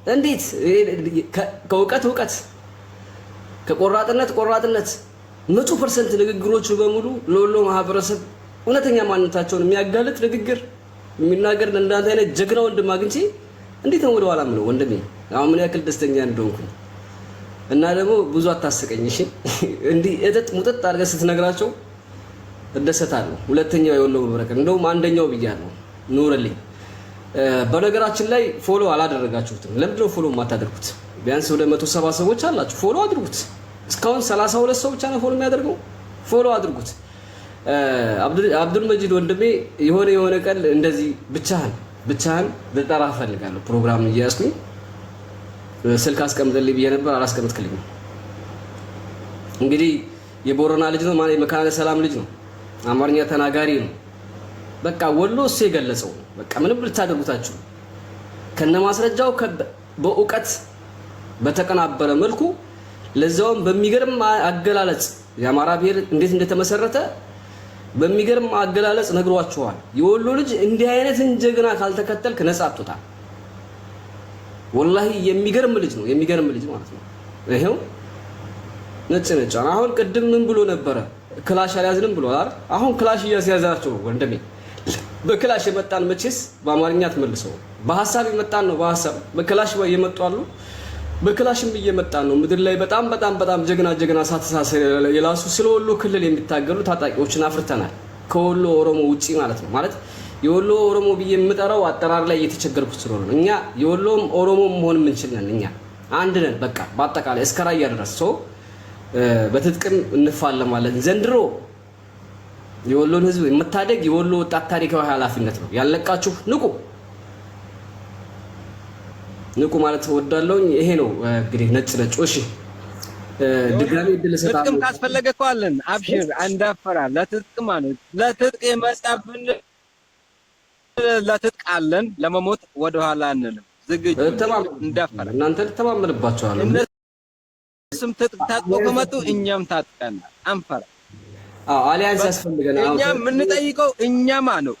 እንዴት ከእውቀት ከቆራጥነት 100% ንግግሮቹ በሙሉ ለወሎ ማህበረሰብ እውነተኛ ማንነታቸውን የሚያጋልጥ ንግግር የሚናገር እንዳንተ አይነት ጀግና ወንድም አግኝቼ እንዴት ነው ወደ ኋላ የምለው? ወንድሜ አሁን ምን ያክል ደስተኛ እንደሆንኩኝ እና ደግሞ ብዙ አታስቀኝ እሺ። እንዲህ እጥጥ ሙጥጥ አድርገህ ስትነግራቸው እደሰታለሁ። ሁለተኛው የወሎ በረከት እንደውም አንደኛው ብያለሁ። ኑርልኝ። በነገራችን ላይ ፎሎ አላደረጋችሁትም። ለምንድነው ፎሎ የማታደርጉት? ቢያንስ ወደ 170 ሰዎች አላችሁ። ፎሎ አድርጉት። እስካሁን 32 ሰው ብቻ ነው ፎሎ የሚያደርገው። ፎሎ አድርጉት። አብዱል መጂድ ወንድሜ የሆነ ቀን እንደዚህ ብቻህን ልጠራ እፈልጋለሁ። ፕሮግራም እያያዝኩኝ ስልክ አስቀምጥልኝ ብዬ ነበር፣ አላስቀምጥክልኝም። እንግዲህ የቦረና ልጅ ነው ማለት የመካነ ሰላም ልጅ ነው። አማርኛ ተናጋሪ ነው። በቃ ወሎ እሱ የገለጸው በቃ ምንም ልታደርጉታችሁ ከነማስረጃው በእውቀት በተቀናበረ መልኩ ለዛውም በሚገርም አገላለጽ የአማራ ብሔር እንዴት እንደተመሰረተ በሚገርም አገላለጽ ነግሯቸዋል። የወሎ ልጅ እንዲህ አይነትን ጀግና ካልተከተልክ ነፃ አትወጣም። ወላሂ የሚገርም ልጅ ማለት ነው። ይሄው ነጭ አሁን ቅድም ምን ብሎ ነበረ? ክላሽ አልያዝንም ብሎ አይደል? አሁን ክላሽ እያስያዛቸው ወንድሜ። በክላሽ የመጣን መቼስ በአማርኛ ተመልሰው በሐሳብ የመጣን ነው። በሐሳብ በክላሽ የመጡ አሉ። በክላሽም እየመጣ ነው። ምድር ላይ በጣም በጣም በጣም ጀግና ሳተሳሰር የላሱ ስለ ወሎ ክልል የሚታገሉ ታጣቂዎችን አፍርተናል። ከወሎ ኦሮሞ ውጪ ማለት ነው። ማለት የወሎ ኦሮሞ ብዬ የምጠራው አጠራር ላይ እየተቸገርኩት ስለሆነ እኛ የወሎም ኦሮሞ መሆን የምንችል ነን። እኛ አንድ ነን። በቃ በአጠቃላይ እስከ ራያ ድረስ ሰው በትጥቅም እንፋለማለን። ዘንድሮ የወሎን ህዝብ የምታደግ የወሎ ወጣት ታሪካዊ ኃላፊነት ነው። ያለቃችሁ ንቁ ማለት እወዳለሁ። ይሄ ነው እንግዲህ ነጭ። እሺ ድጋሚ እድል ሰጣለሁ። ትጥቅም ካስፈለገ እኮ አለን። አብሽር አንዳፈራ። ለትጥቅ ማለት ለትጥቅ የመጣብን ለትጥቅ አለን። ለመሞት ወደኋላ አንልም። ዝግጁ እንዳፈራ። እናንተ ተማመንባቸዋለሁ። እነሱም ትጥቅ ታጥቆ ከመጡ እኛም ታጥቀን አንፈራ። አሊያንስ ያስፈልገናል። እኛ የምንጠይቀው እኛማ ነው።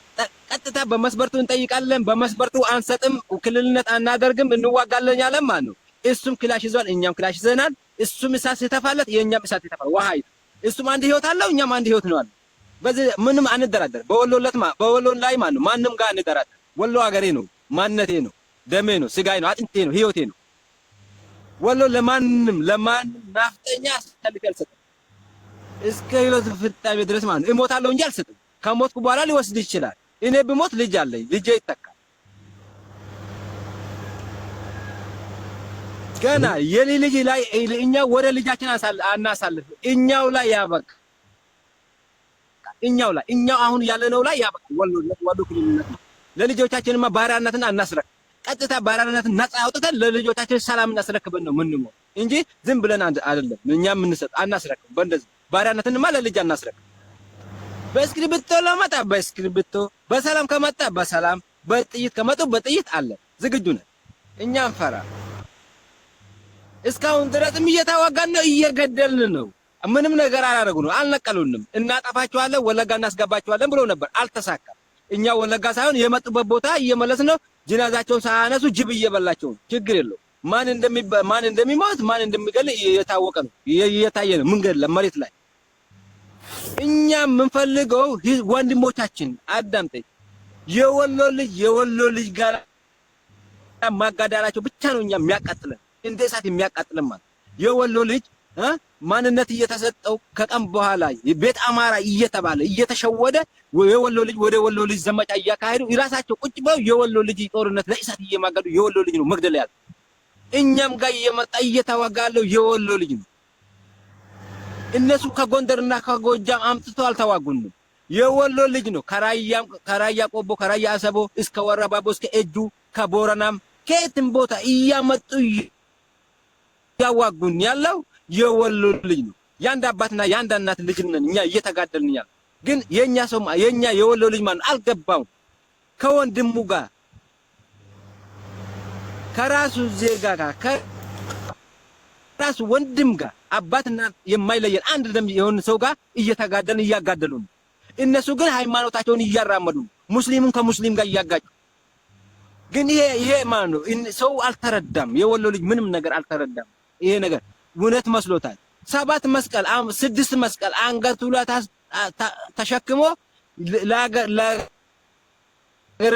ቀጥታ በመስበርቱ እንጠይቃለን። በመስበርቱ አንሰጥም፣ ክልልነት አናደርግም፣ እንዋጋለን ያለን ማን ነው? እሱም ክላሽ ይዟል፣ እኛም ክላሽ ይዘናል። እሱም እሳት ሲተፋለት የእኛም እሳት ይተፋል። ውሃይ እሱም አንድ ህይወት አለው፣ እኛም አንድ ህይወት ነው አለ። በዚህ ምንም አንደራደር። በወሎ ላይ ማን ነው? ማንም ጋር አንደራደር። ወሎ ሀገሬ ነው፣ ማንነቴ ነው፣ ደሜ ነው፣ ስጋዬ ነው፣ አጥንቴ ነው፣ ህይወቴ ነው። ወሎ ለማንም ናፍጠኛ አሳልፌ አልሰጥም። እስከ ህይወት ፍጻሜ ድረስ ማለት ነው። እሞታለሁ እንጂ አልሰጥም። ከሞትኩ በኋላ ሊወስድ ይችላል። እኔ ብሞት ልጅ አለኝ፣ ልጄ ይተካል። ገና የልጅ ላይ እኛ ወደ ልጃችን አናሳልፍ። እኛው ላይ ያበቃ። እኛው አሁን ያለነው ላይ ያበቃ። ወሎ ክልልነት ነው። ለልጆቻችንማ ባሪያነትን አናስረክ። ቀጥታ ባሪያነትን ነፃ አውጥተን ለልጆቻችን ሰላም እናስረክበን ነው ምንሞ እንጂ ዝም ብለን አይደለም። እኛ የምንሰጥ አናስረክብ። በእንደዚህ ባሪያነትንማ ለልጅ አናስረክብ። በእስክሪብቶ ለመጣ በእስክሪብቶ፣ በሰላም ከመጣ በሰላም፣ በጥይት ከመጡ በጥይት አለ። ዝግጁ ነን። እኛ አንፈራ። እስካሁን ድረስም እየተዋጋን ነው፣ እየገደልን ነው። ምንም ነገር አላደረጉንም፣ አልነቀሉንም። እናጠፋቸዋለን፣ ወለጋ እናስገባቸዋለን ብሎ ነበር፣ አልተሳካም። እኛ ወለጋ ሳይሆን የመጡበት ቦታ እየመለስ ነው። ጅናዛቸውን ሳያነሱ ጅብ እየበላቸው ነው። ችግር የለው። ማን እንደሚሞት ማን እንደሚገል እየታወቀ ነው፣ እየታየ ነው። መንገድ ለመሬት ላይ እኛ የምንፈልገው ወንድሞቻችን አዳምጠኝ። የወሎ ልጅ ጋር ማጋዳላቸው ብቻ ነው እኛ የሚያቃጥለን፣ እንደ እሳት የሚያቃጥለን ማለት የወሎ ልጅ ማንነት እየተሰጠው ከቀን በኋላ ቤት አማራ እየተባለ እየተሸወደ የወሎ ልጅ ወደ ወሎ ልጅ ዘመቻ እያካሄዱ ይራሳቸው ቁጭ ብለው የወሎ ልጅ ጦርነት ለእሳት እየማገዱ የወሎ ልጅ ነው መግደል ያለው። እኛም ጋር እየመጣ እየተዋጋለው የወሎ ልጅ ነው። እነሱ ከጎንደርና ከጎጃም አምጥቶ አልተዋጉንም። የወሎ ልጅ ነው። ከራያ ቆቦ፣ ከራያ አሰቦ እስከ ወረባቦ እስከ እጁ፣ ከቦረናም ከየትም ቦታ እያመጡ ያዋጉን ያለው የወሎ ልጅ ነው። ያንድ አባትና ያንድ እናት ልጅ ነን እኛ እየተጋደልን ያለው። ግን የኛ የወሎ ልጅ ማን አልገባው። ከወንድሙ ጋር ከራሱ ዜጋ ጋር ከራሱ ወንድም ጋር አባትና የማይለየን አንድ ደም የሆነ ሰው ጋር እየተጋደልን እያጋደሉ ነው። እነሱ ግን ሃይማኖታቸውን እያራመዱ ሙስሊሙን ከሙስሊም ጋር እያጋጩ። ግን ይሄ ማን ነው? ሰው አልተረዳም። የወሎ ልጅ ምንም ነገር አልተረዳም። ይሄ ነገር እውነት መስሎታል። 7 መስቀል 6 መስቀል አንገቱ ላይ ተሸክሞ ለሀገር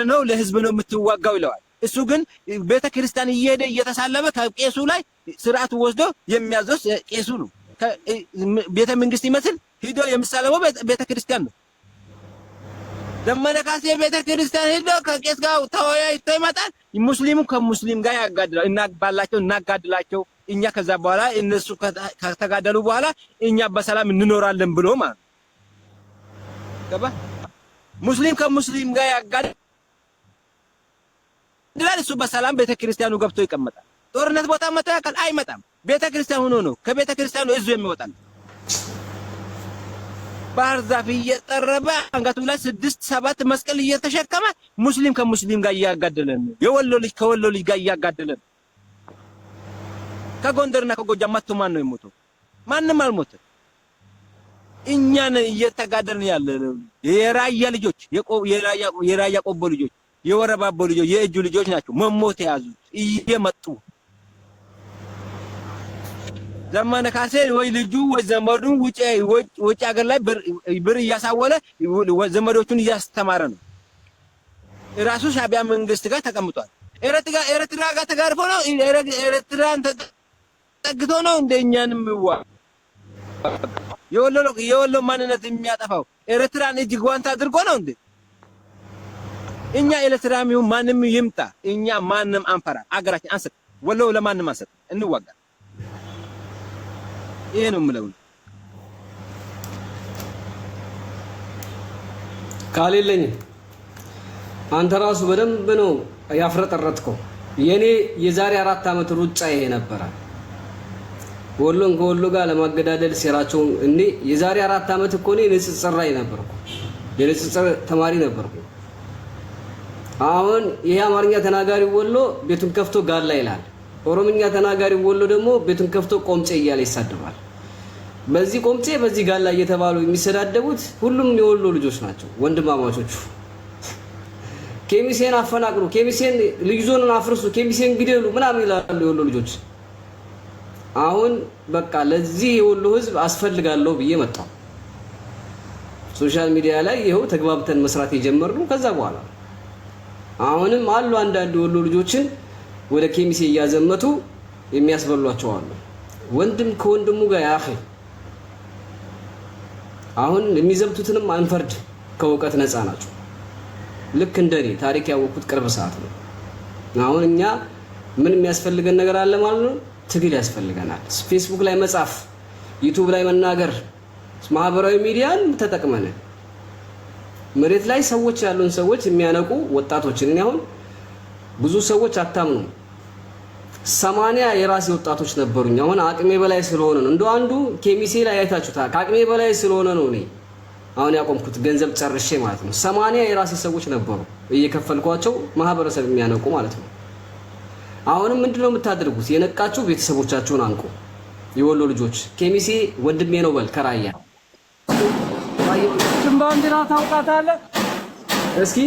ነው ለህዝብ ነው የምትዋጋው ይለዋል። እሱ ግን ቤተክርስቲያን እየሄደ እየተሳለመ ከቄሱ ላይ ስርዓቱ ወስዶ የሚያዘው ቄሱ ነው። ቤተ መንግስት ይመስል ሂዶ የሚሳለመው ቤተክርስቲያን ነው። ዘመነ ካሴ ቤተክርስቲያን ሂዶ ከቄስ ጋር ተወያይቶ ይመጣል። ሙስሊሙ ከሙስሊም ጋር ያጋድላል። እናጋድላቸው እኛ ከዛ በኋላ እነሱ ከተጋደሉ በኋላ እኛ በሰላም እንኖራለን ብሎ ማለት ገባ። ሙስሊም ከሙስሊም ጋር ያጋድላል። እሱ በሰላም ቤተክርስቲያኑ ገብቶ ይቀመጣል። ጦርነት ቦታ መተካከል አይመጣም። ቤተክርስቲያን ሆኖ ነው ከቤተክርስቲያኑ እዙ የሚወጣል። ባህር ዛፍ እየጠረበ አንገቱ ላይ 6-7 መስቀል እየተሸከመ ሙስሊም ከሙስሊም ጋር እያጋደለን ነው። የወሎ ልጅ ከወሎ ልጅ ጋር እያጋደለን። ከጎንደርና ከጎጃም መጥቶ ማን ነው የሞተው? ማንም አልሞተም። እኛን እየተጋደልን ያለ የራያ ልጆች፣ የራያ ቆቦ ልጆች፣ የወረባቦ ልጆች፣ የእጁ ልጆች ናቸው መሞት የያዙት እየመጡ ዘመነ ካሴ ወይ ልጁ ወይ ዘመዱ ውጭ ሀገር ላይ ብር እያሳወለ ዘመዶቹን እያስተማረ ነው። ራሱ ሻዕቢያ መንግስት ጋር ተቀምጧል። ኤርትራ ጋር ተጋርፎ ነው ኤርትራን ተጠግቶ ነው እንደኛንም የወሎ ማንነት የሚያጠፋው ኤርትራን እጅ ጓንት አድርጎ ነው እንዴ? እኛ ኤርትራም ይሁን ማንም ይምጣ እኛ ማንም አንፈራ። አገራችን አንሰጥ፣ ወሎ ለማንም አንሰጥ፣ እንዋጋ። ይሄ ነው የምለው። ካሌለኝ አንተ ራሱ በደንብ ነው ያፍረጠረጥከው። የኔ የዛሬ 4 ዓመት ሩጫ ይሄ ነበረ። ወሎን ከወሎ ጋር ለማገዳደል ሴራቸውን እኔ የዛሬ 4 ዓመት እኮ እኔ ንጽጽር ላይ ነበርኩ፣ የንጽጽር ተማሪ ነበርኩ። አሁን ይሄ አማርኛ ተናጋሪ ወሎ ቤቱን ከፍቶ ጋላ ይላል፣ ኦሮምኛ ተናጋሪ ወሎ ደግሞ ቤቱን ከፍቶ ቆምጬ እያለ ይሳደባል። በዚህ ቆምጬ በዚህ ጋላ እየተባሉ የሚሰዳደቡት ሁሉም የወሎ ልጆች ናቸው፣ ወንድማማቾቹ። ኬሚሴን አፈናቅሉ፣ ኬሚሴን ልዩ ዞንን አፍርሱ፣ ኬሚሴን ግደሉ ምናምን ይላሉ የወሎ ልጆች። አሁን በቃ ለዚህ የወሎ ህዝብ አስፈልጋለሁ ብዬ መጣሁ። ሶሻል ሚዲያ ላይ ይኸው ተግባብተን መስራት የጀመርነው ከዛ በኋላ አሁንም አሉ አንዳንድ የወሎ ልጆችን ወደ ኬሚሴ እያዘመቱ የሚያስበሏቸው አሉ። ወንድም ከወንድሙ ጋር ያኺ አሁን የሚዘምቱትንም አንፈርድ፣ ከእውቀት ነፃ ናቸው። ልክ እንደኔ ታሪክ ያወቁት ቅርብ ሰዓት ነው። አሁን እኛ ምን የሚያስፈልገን ነገር አለ ማለት ነው? ትግል ያስፈልገናል። ፌስቡክ ላይ መጻፍ፣ ዩቲዩብ ላይ መናገር፣ ማህበራዊ ሚዲያን ተጠቅመን መሬት ላይ ሰዎች ያሉን ሰዎች የሚያነቁ ወጣቶችን እኔ አሁን ብዙ ሰዎች አታምኑ 80 የራሴ ወጣቶች ነበሩኝ። አሁን አቅሜ በላይ ስለሆነ ነው እንደው አንዱ ኬሚሴ ላይ አይታችሁታል። ከአቅሜ በላይ ስለሆነ ነው እኔ አሁን ያቆምኩት ገንዘብ ጨርሼ ማለት ነው። 80 የራሴ ሰዎች ነበሩ እየከፈልኳቸው ማህበረሰብ የሚያነቁ ማለት ነው። አሁንም ምንድነው የምታደርጉት? የነቃችሁ ቤተሰቦቻችሁን አንቁ። የወሎ ልጆች ኬሚሴ ወንድሜ ነው በል ከራያ ባንዲራ ታውቃታለህ? እስኪ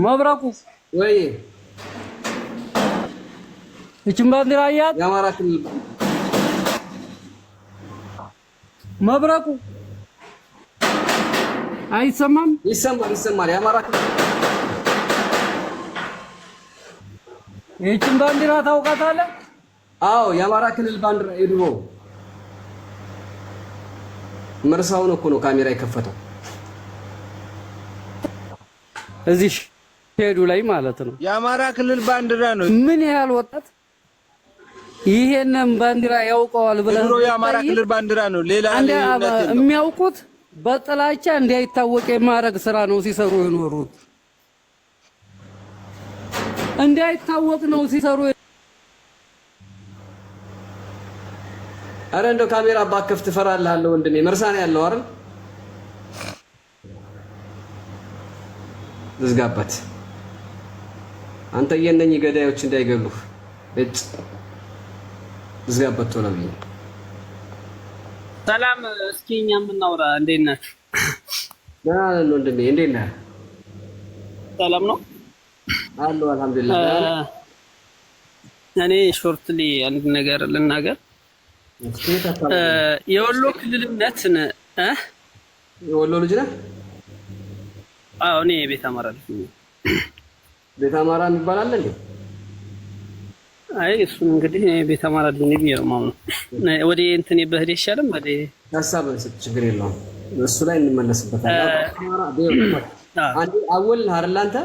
መብረቁ ወይ እቺን ባንዲራ አያት? የአማራ ክልል መብረቁ አይሰማም? ይሰማል። የአማራ ክልል እቺን ባንዲራ ታውቃታለህ? አዎ የአማራ ክልል ባንዲራ የድሮ መርሳውን እኮ ነው ካሜራ የከፈተው እዚህ ሄዱ ላይ ማለት ነው። የአማራ ክልል ባንዲራ ነው። ምን ያህል ወጣት ይሄንን ባንዲራ ያውቀዋል ብለህ ድሮ የአማራ ክልል ባንዲራ ነው። ሌላ የሚያውቁት በጥላቻ እንዳይታወቅ የማረግ ስራ ነው ሲሰሩ የኖሩት። እንዳይታወቅ ነው ሲሰሩ። አረ እንደው ካሜራ ባከፍት ፈራልሃለሁ ወንድሜ። መርሳን ያለው አይደል? ዝጋበት አንተ የነኝ ገዳዮች እንዳይገሉህ እጭ ዝጋበት ቶሎ ብዬ። ሰላም እስኪ እኛም እናውራ። እንዴት ናችሁ? ደህና ነን ወንድሜ፣ እንዴት ነህ? ሰላም ነው አለሁ አልሐምዱሊላህ። እኔ ሾርትሊ አንድ ነገር ልናገር። የወሎ ክልልነት የወሎ ልጅ ነህ? አዎ እኔ ቤት አማራ ልጅ ነኝ። ቤት አማራ የሚባል አለ እንዴ? አይ እሱ እንግዲህ ቤት አማራ ልጅ ነኝ ነው ማለት ነው። ወደ እንትን በህዴ ይሻላል ወደ ሀሳብ ችግር የለውም እሱ ላይ እንመለስበታለን። አንዴ አወል አይደል አንተ?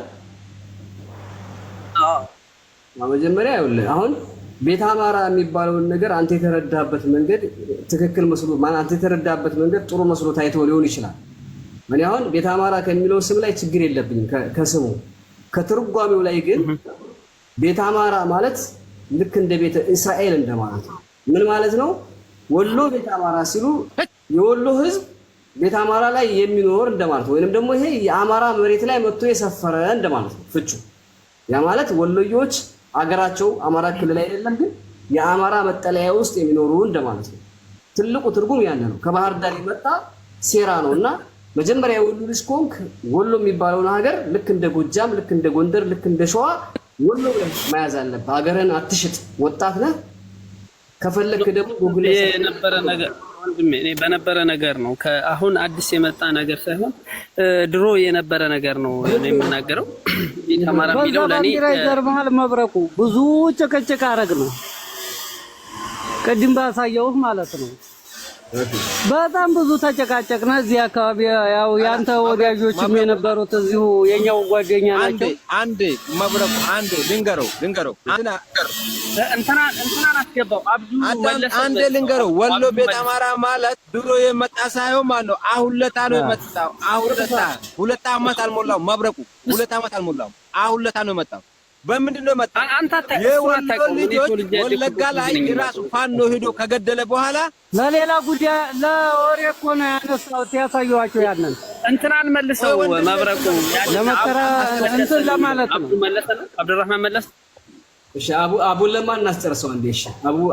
አዎ መጀመሪያ ይኸውልህ አሁን ቤት አማራ የሚባለውን ነገር አንተ የተረዳበት መንገድ ትክክል መስሎ አንተ የተረዳበት መንገድ ጥሩ መስሎ ታይቶ ሊሆን ይችላል። ምን ያሁን ቤት አማራ ከሚለው ስም ላይ ችግር የለብኝም ከስሙ ከትርጓሜው ላይ ግን ቤት አማራ ማለት ልክ እንደ ቤተ እስራኤል እንደማለት ነው። ምን ማለት ነው? ወሎ ቤት አማራ ሲሉ የወሎ ህዝብ ቤት አማራ ላይ የሚኖር እንደማለት ነው። ወይንም ደግሞ ይሄ የአማራ መሬት ላይ መጥቶ የሰፈረ እንደማለት ነው ፍቹ። ያ ማለት ወሎዮች አገራቸው አማራ ክልል አይደለም ግን የአማራ መጠለያ ውስጥ የሚኖሩ እንደማለት ነው። ትልቁ ትርጉም ያን ነው። ከባህር ዳር የመጣ ሴራ ነውና መጀመሪያ የወሎ ልጅ ኮንክ ወሎ የሚባለውን ሀገር ልክ እንደ ጎጃም፣ ልክ እንደ ጎንደር፣ ልክ እንደ ሸዋ ወሎ ብለህ መያዝ አለብህ። ሀገርህን አትሽጥ። ወጣት ነህ። ከፈለክ ደግሞ ጉግል የነበረ ነገር ወንድሜ እኔ በነበረ ነገር ነው። አሁን አዲስ የመጣ ነገር ሳይሆን ድሮ የነበረ ነገር ነው የምናገረው። ተማራ የሚለው ለኔ ይገርምሃል። መብረቁ ብዙ ጭቅጭቅ አረግ ነው ቅድም ባሳየው ማለት ነው። በጣም ብዙ ተጨቃጨቅና እዚህ አካባቢ ያው ያንተ ወዳጆችም የነበሩት እዚሁ የኛው ጓደኛ ናቸው። አንዴ መብረቁ አንዴ ልንገረው እንትና አስገባው አብዱ መለሰ አንዴ ልንገረው ወሎ ቤት አማራ ማለት ድሮ የመጣ ሳይሆን ማለት ነው። አሁን ለታ ነው የመጣው። አሁን ለታ 2 ዓመት አልሞላው መብረቁ 2 ዓመት አልሞላው። አሁን ለታ ነው የመጣው። በምንድን ነው የመጣው? የወሎ ልጆች ወለጋ ላይ ራሱ ፋኖ ሄዶ ከገደለ በኋላ ለሌላ ጉዳይ ለወሬ እኮ ነው ያነሳሁት። ያሳየኋቸው ያንን እንትናን መልሰው መብረቁ ለመከራ እንትን ለማለት ነው። አብዱራህማን መለስ እሺ አቡ ለማ እናስጨርሰው እንዴ? እሺ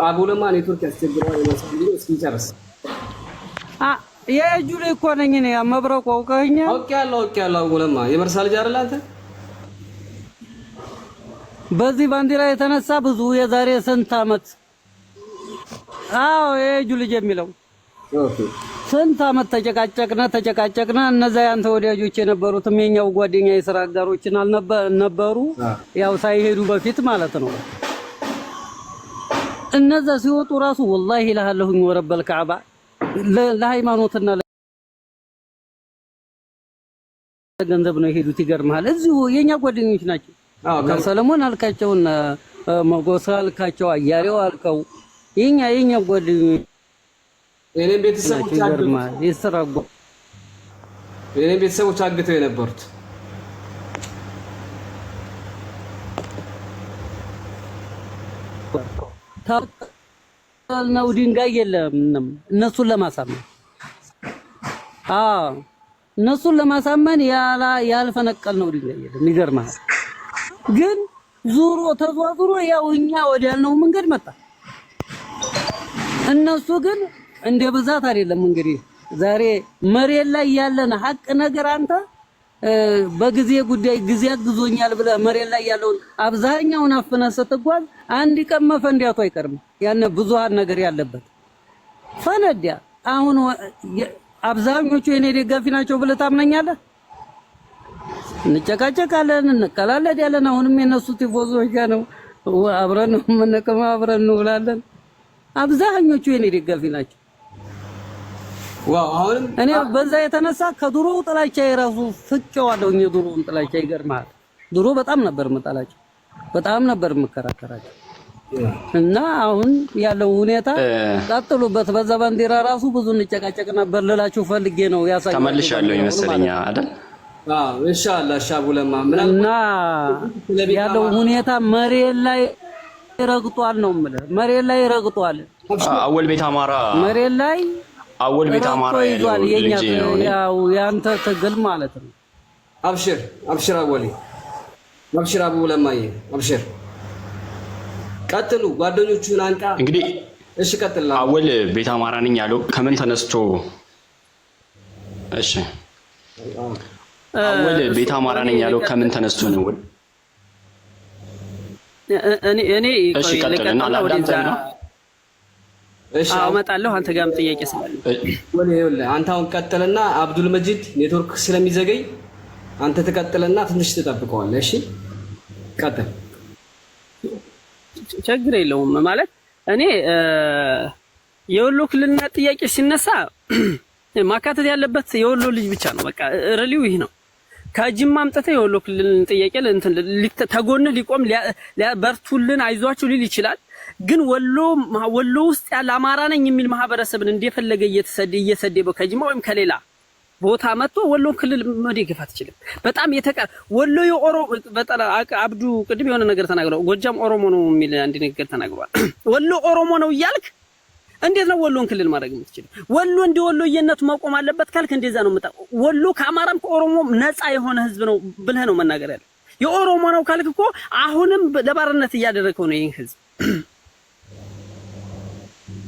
አቡ ለማ ኔትወርክ ያስቸግረዋል ይመስላል። እስኪ ጨርስ። የእጁ ላይ እኮ ነኝ እኔ መብረቁ አውቀኸኝ? አውቄያለሁ አቡ ለማ የመርሳ ልጅ አይደል አንተ? በዚህ ባንዲራ የተነሳ ብዙ የዛሬ ስንት ዓመት የእጁ ልጅ የሚለው ስንት ዓመት ተጨቃጨቅና እነዛ ያንተ ወዳጆች የነበሩትም የኛው ጓደኛ የሥራ አጋሮችን አልነበሩ ያው ሳይሄዱ በፊት ማለት ነው። እነዛ ሲወጡ ራሱ ወላሂ ኢላሃለሁኝ ወረበል ከዓባ ለሃይማኖትና ለገንዘብ ነው የሄዱት። ይገርምሃል። እዚሁ የኛ ጓደኞች ናቸው። ከሰለሞን አልካቸውና መጎሳ አልካቸው አያሌው አልከው የኛ ጓደኞች የኔ ቤተሰቦች አግተው የነበሩት ነው። ድንጋይ የለም እነሱን ለማሳመን እነሱን ለማሳመን ያልፈነቀል ነው ድንጋይ የለም። ይገርማል። ግን ዙሮ ተዟዙሮ ያው እኛ ወዲያልነው መንገድ መጣ። እነሱ ግን እንደ ብዛት አይደለም። እንግዲህ ዛሬ መሬት ላይ ያለን ሀቅ ነገር አንተ በጊዜ ጉዳይ ጊዜ አግዞኛል ብለህ መሬት ላይ ያለውን አብዛኛውን አፍነህ ስትጓዝ አንድ ቀን መፈንዳቱ አይቀርም። ያን ብዙሃን ነገር ያለበት ፈነዳ። አሁን አብዛኞቹ የኔ ደጋፊ ናቸው ብለህ ታምነኛለህ? እንጨቃጨቃለን፣ እንቀላለዳለን። አሁንም የነሱ ቲፎዞች ጋር ነው አብረን ነው የምንቀመው፣ አብረን እንውላለን። አብዛኞቹ የኔ ደጋፊ ናቸው። ዋው አሁንም እኔ በዛ የተነሳ ከድሮ ጥላቻ የራሱ ፍቄዋለሁ። የድሮውን ጥላቻ ይገርማል። ድሮ በጣም ነበር የምጠላቸው፣ በጣም ነበር የምከራከራቸው። እና አሁን ያለው ሁኔታ ቀጥሉበት። በዛ ባንዲራ ራሱ ብዙ እንጨቃጨቅ ነበር ልላችሁ ፈልጌ ነው ያሳየው። ተመልሻለሁ ይመስለኛ አይደል? ኢንሻአላህ ሻቡ ለማ እና ያለው ሁኔታ መሬት ላይ ረግጧል ነው የምልህ። መሬት ላይ ረግጧል። አወል ቤት አማራ መሬት ላይ አወል ቤት አማራ ይዟል። ያው ያንተ ትግል ማለት ነው። አብሽር አወሌ፣ አብሽር አቡ ለማዬ፣ አብሽር። ቀጥሉ ጓደኞቹን አንቃ እንግዲህ። እሺ ቀጥል። አወል ቤት አማራ ነኝ ያለው ከምን ተነስቶ? እሺ አወል ቤት አማራ ነኝ ያለው ከምን ተነስቶ ነው? እኔ እሺ ቀጥልና ላዳምጥ ነው። እሺ አመጣለሁ። አንተ ጋርም ጥያቄ ስላለ ወለ አንተ አሁን ቀጥልና አብዱል መጂድ ኔትወርክ ስለሚዘገይ አንተ ተቀጥልና ትንሽ ተጠብቀዋለህ። እሺ ቀጥል። ችግር የለውም ማለት እኔ የወሎ ክልልና ጥያቄ ሲነሳ ማካተት ያለበት የወሎ ልጅ ብቻ ነው። በቃ ሪሊው ይሄ ነው። ከጅማ አምጥተህ የወሎ ክልልን ጥያቄ ተጎንህ ሊቆም ሊያበርቱልን አይዟችሁ ሊል ይችላል። ግን ወሎ ውስጥ ያለ አማራ ነኝ የሚል ማህበረሰብን እንደፈለገ እየሰደበ ከጅማ ወይም ከሌላ ቦታ መጥቶ ወሎ ክልል መደገፍ አትችልም። በጣም ወሎ አብዱ ቅድም የሆነ ነገር ተናግረው ጎጃም ኦሮሞ ነው የሚል አንድ ነገር ተናግሯል። ወሎ ኦሮሞ ነው እያልክ እንዴት ነው ወሎን ክልል ማድረግ የምትችለው? ወሎ እንደ ወሎየነቱ መቆም አለበት ካልክ እንደዛ ነው የምታ ወሎ ከአማራም ከኦሮሞም ነፃ የሆነ ህዝብ ነው ብለህ ነው መናገር ያለው። የኦሮሞ ነው ካልክ እኮ አሁንም ለባርነት እያደረከው ነው ይሄን ህዝብ።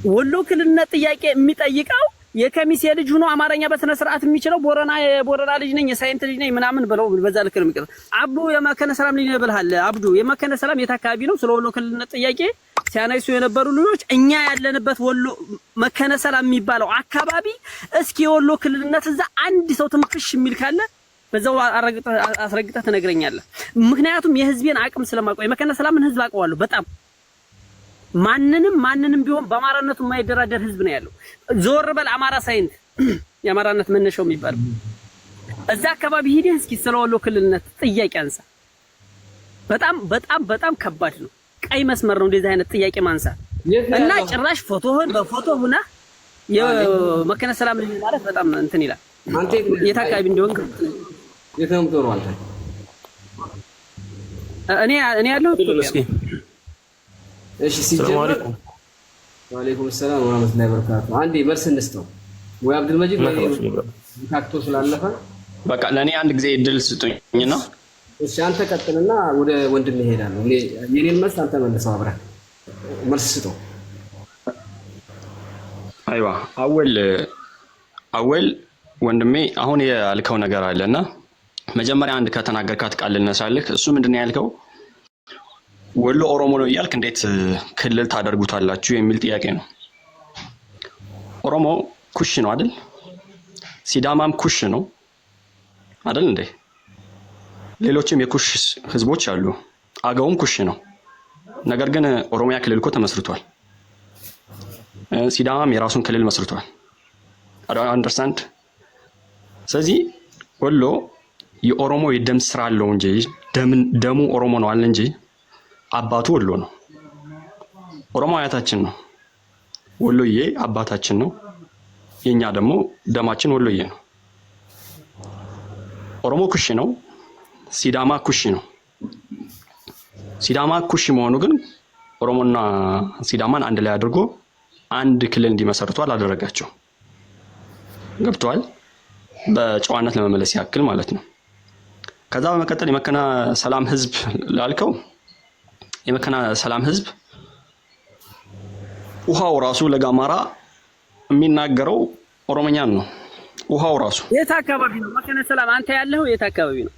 ወሎ ክልልነት ጥያቄ የሚጠይቀው የከሚሴ ልጅ ሆኖ አማርኛ በስነ ስርዓት የሚችለው የቦረና ልጅ ነኝ የሳይንት ልጅ ነኝ ምናምን ብለው በዛ ልክ ነው የሚቀርብ። አብዱ የመከነ ሰላም ልጅ ነው ብለሃል። አብዱ የመከነ ሰላም የት አካባቢ ነው? ስለ ወሎ ክልልነት ጥያቄ ሲያነሱ የነበሩ ልጆች እኛ ያለንበት ወሎ መከነ ሰላም የሚባለው አካባቢ እስኪ የወሎ ክልልነት እዛ አንድ ሰው ትንፍሽ የሚል ካለ በዛው አስረግጠህ ትነግረኛለህ። ምክንያቱም የህዝቤን አቅም ስለማውቀው የመካነ ሰላምን ህዝብ አውቀዋለሁ በጣም ማንንም ቢሆን በአማራነቱ የማይደራደር ህዝብ ነው ያለው። ዞር በል አማራ ሳይንት የአማራነት መነሻው የሚባለው እዛ አካባቢ ሄደህ እስኪ ስለ ወሎ ክልልነት ጥያቄ አንሳ። በጣም ከባድ ነው። ቀይ መስመር ነው እንደዚህ አይነት ጥያቄ ማንሳት እና ጭራሽ ፎቶህን በፎቶ ሁና የመካነ ሰላም ልጅ ማለት በጣም እንትን ይላል። አንተ የት አካባቢ እንደሆነ የት ነው የምትኖረው አንተ? እኔ ያለው እስኪ እሺ ሲጀምር ወአለይኩም ሰላም ወራህመቱላሂ ወበረካቱ። አንዴ መልስ እንስተው ወይ አብዱል መጂድ ወይ ታክቶ ስላለፈ በቃ ለኔ አንድ ጊዜ እድል ስጡኝና እሺ አንተ ቀጥልና ወደ ወንድም እሄዳለሁ። እኔ የኔን መልስ አንተ መልሰው አብረህ መልስ ስጠው። አይዋ አወል ወንድሜ አሁን ያልከው ነገር አለና መጀመሪያ አንድ ከተናገርካት ቃል ልነሳልህ። እሱ ምንድነው ያልከው? ወሎ ኦሮሞ ነው እያልክ እንዴት ክልል ታደርጉታላችሁ የሚል ጥያቄ ነው። ኦሮሞ ኩሽ ነው አይደል? ሲዳማም ኩሽ ነው አይደል እንዴ? ሌሎችም የኩሽ ህዝቦች አሉ። አገውም ኩሽ ነው። ነገር ግን ኦሮሚያ ክልል እኮ ተመስርቷል። ሲዳማም የራሱን ክልል መስርቷል። አንደርስታንድ። ስለዚህ ወሎ የኦሮሞ የደም ስራ አለው እንጂ ደሙ ኦሮሞ ነው አለ እንጂ አባቱ ወሎ ነው። ኦሮሞ አያታችን ነው። ወሎዬ አባታችን ነው። የኛ ደግሞ ደማችን ወሎዬ ነው። ኦሮሞ ኩሽ ነው። ሲዳማ ኩሽ ነው። ሲዳማ ኩሽ መሆኑ ግን ኦሮሞና ሲዳማን አንድ ላይ አድርጎ አንድ ክልል እንዲመሰርቱ አላደረጋቸው። ገብቷል? በጨዋነት ለመመለስ ያክል ማለት ነው። ከዛ በመቀጠል የመካነ ሰላም ህዝብ ላልከው የመካነ ሰላም ህዝብ ውሃው ራሱ ለጋማራ የሚናገረው ኦሮሞኛን ነው። ውሃው ራሱ የት አካባቢ ነው መካነ ሰላም? አንተ ያለው የት አካባቢ ነው?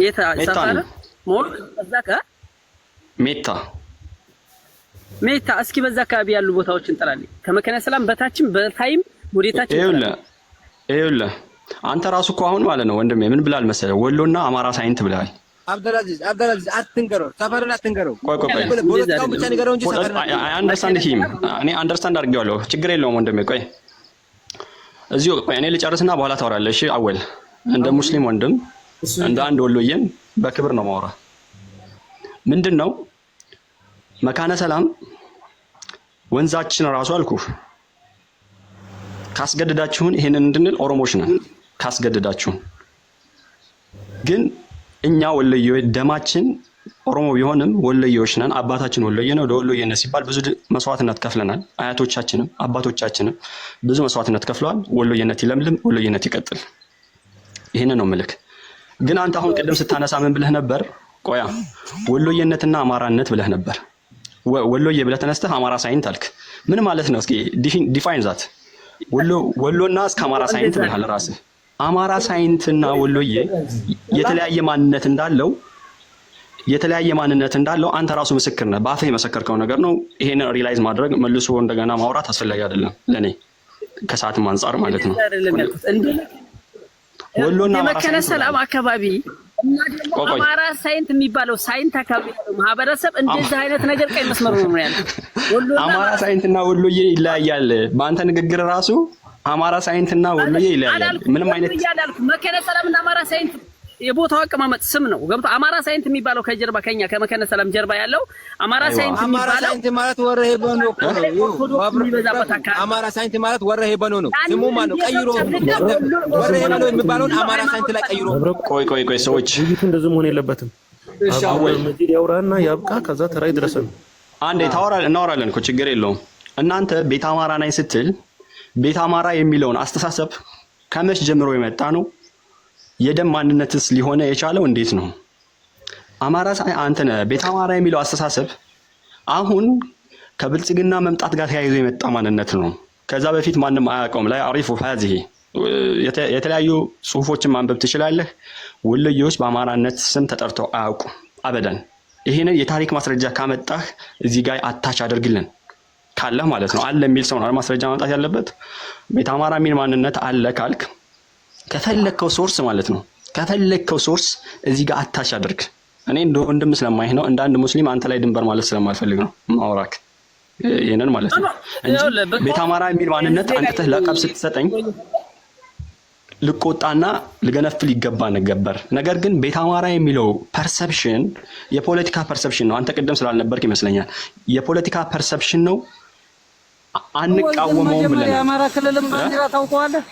የት ሰፈር ሞል? በዛ ሜታ እስኪ በዛ አካባቢ ያሉ ቦታዎችን እንጠራለን። ከመካነ ሰላም በታችም በታይም ወዴታችን ይኸውልህ አንተ ራሱ እኮ አሁን ማለት ነው ወንድሜ ምን ብላል መሰለህ? ወሎና አማራ ሳይንት ብለሃል። አብደላዚዝ አትንገረው፣ ሰፈርን አትንገረው። ቆይ ቦታውን ብቻ ንገረው እንጂ ሰፈርን አንደርስታንድ ሂም እኔ አንደርስታንድ አድርጌዋለሁ። ችግር የለውም ወንድሜ። ቆይ እዚሁ ቆይ እኔ ልጨርስና በኋላ ታወራለህ። እሺ አወል እንደ ሙስሊም ወንድም እንደ አንድ ወሎዬም በክብር ነው ማውራ። ምንድነው መካነ ሰላም ወንዛችን ራሱ አልኩህ ካስገደዳችሁን ይሄንን እንድንል ኦሮሞች ነን። ካስገደዳችሁን ግን እኛ ወሎዬ ደማችን ኦሮሞ ቢሆንም ወሎዬዎች ነን። አባታችን ወሎዬ ነው። ለወሎዬነት ሲባል ብዙ መስዋዕትነት ከፍለናል። አያቶቻችንም አባቶቻችንም ብዙ መስዋዕትነት ከፍለዋል። ወሎዬነት ይለምልም፣ ወሎዬነት ይቀጥል። ይሄንን ነው ምልክ። ግን አንተ አሁን ቅድም ስታነሳ ምን ብለህ ነበር? ቆያ ወሎዬነትና አማራነት ብለህ ነበር። ወሎዬ ብለህ ተነስተህ አማራ ሳይንት አልክ። ምን ማለት ነው? እስኪ ዲፋይን ዛት ወሎና እስከ አማራ ሳይንት ብለሃል ራስህ። አማራ ሳይንትና ወሎዬ የተለያየ ማንነት እንዳለው አንተ ራሱ ምስክር ነህ። በአፍህ የመሰከርከው ነገር ነው። ይሄንን ሪላይዝ ማድረግ መልሶ እንደገና ማውራት አስፈላጊ አይደለም ለኔ ከሰዓትም አንፃር ማለት ነው። ወሎና መካነ ሰላም አካባቢ እና ደግሞ አማራ ሳይንት የሚባለው ሳይንት አካባቢ ማህበረሰብ እንደዚህ አይነት ነገር ቀይ መስመር ነው ያለው። አማራ ሳይንትና ወሎዬ ይለያያል። በአንተ ንግግር ራሱ አማራ ሳይንትና ወሎዬ ይለያያል። ምንም አይነት መካነ ሰላምና አማራ ሳይንት የቦታው አቀማመጥ ስም ነው። ገብቶ አማራ ሳይንት የሚባለው ከጀርባ ከኛ ከመካነ ሰላም ጀርባ ያለው አማራ ሳይንት የሚባለው ማለት ወረሄ በኖ ነው። አማራ ሳይንት ማለት ወረሄ በኖ ነው። ስሙ ማን ነው? ቀይሮ ወረሄ በኖ የሚባለውን አማራ ሳይንት ላይ ቀይሮ። ቆይ ሰዎች ውይይቱ እንደዚህ መሆን የለበትም። አሁን መጂድ ያውራና ያብቃ። ከዛ ተራይ ድረሰን አንዴ እናወራለን እኮ ችግር የለውም። እናንተ ቤት አማራ ነኝ ስትል ቤት አማራ የሚለውን አስተሳሰብ ከመች ጀምሮ የመጣ ነው? የደም ማንነትስ ሊሆነ የቻለው እንዴት ነው? አማራ አንተ ቤት አማራ የሚለው አስተሳሰብ አሁን ከብልጽግና መምጣት ጋር ተያይዞ የመጣ ማንነት ነው። ከዛ በፊት ማንም አያውቀውም። ላይ አሪፉ ሀዚህ የተለያዩ ጽሁፎችን ማንበብ ትችላለህ። ወሎዬዎች በአማራነት ስም ተጠርተው አያውቁም አበደን። ይሄን የታሪክ ማስረጃ ካመጣህ እዚህ ጋር አታች አድርግልን ካለህ ማለት ነው። አለ የሚል ሰው ነው ማስረጃ ማምጣት ያለበት። ቤት አማራ የሚል ማንነት አለ ካልክ ከፈለከው ሶርስ ማለት ነው ከፈለግከው ሶርስ እዚህ ጋር አታች አድርግ። እኔ እንደ ወንድም ስለማይህ ነው፣ እንደ አንድ ሙስሊም አንተ ላይ ድንበር ማለት ስለማልፈልግ ነው ማውራክ ይሄንን ማለት ነው እንጂ ቤተ አማራ የሚል ማንነት አንተህ ለቀብ ስትሰጠኝ ልቆጣና ልገነፍል ይገባ ነበር። ነገር ግን ቤተ አማራ የሚለው ፐርሰፕሽን የፖለቲካ ፐርሰፕሽን ነው። አንተ ቅድም ስላልነበርክ ይመስለኛል የፖለቲካ ፐርሰፕሽን ነው። አንቃወመውም ብለን የአማራ ክልልም ባንዲራ ታውቀዋለህ?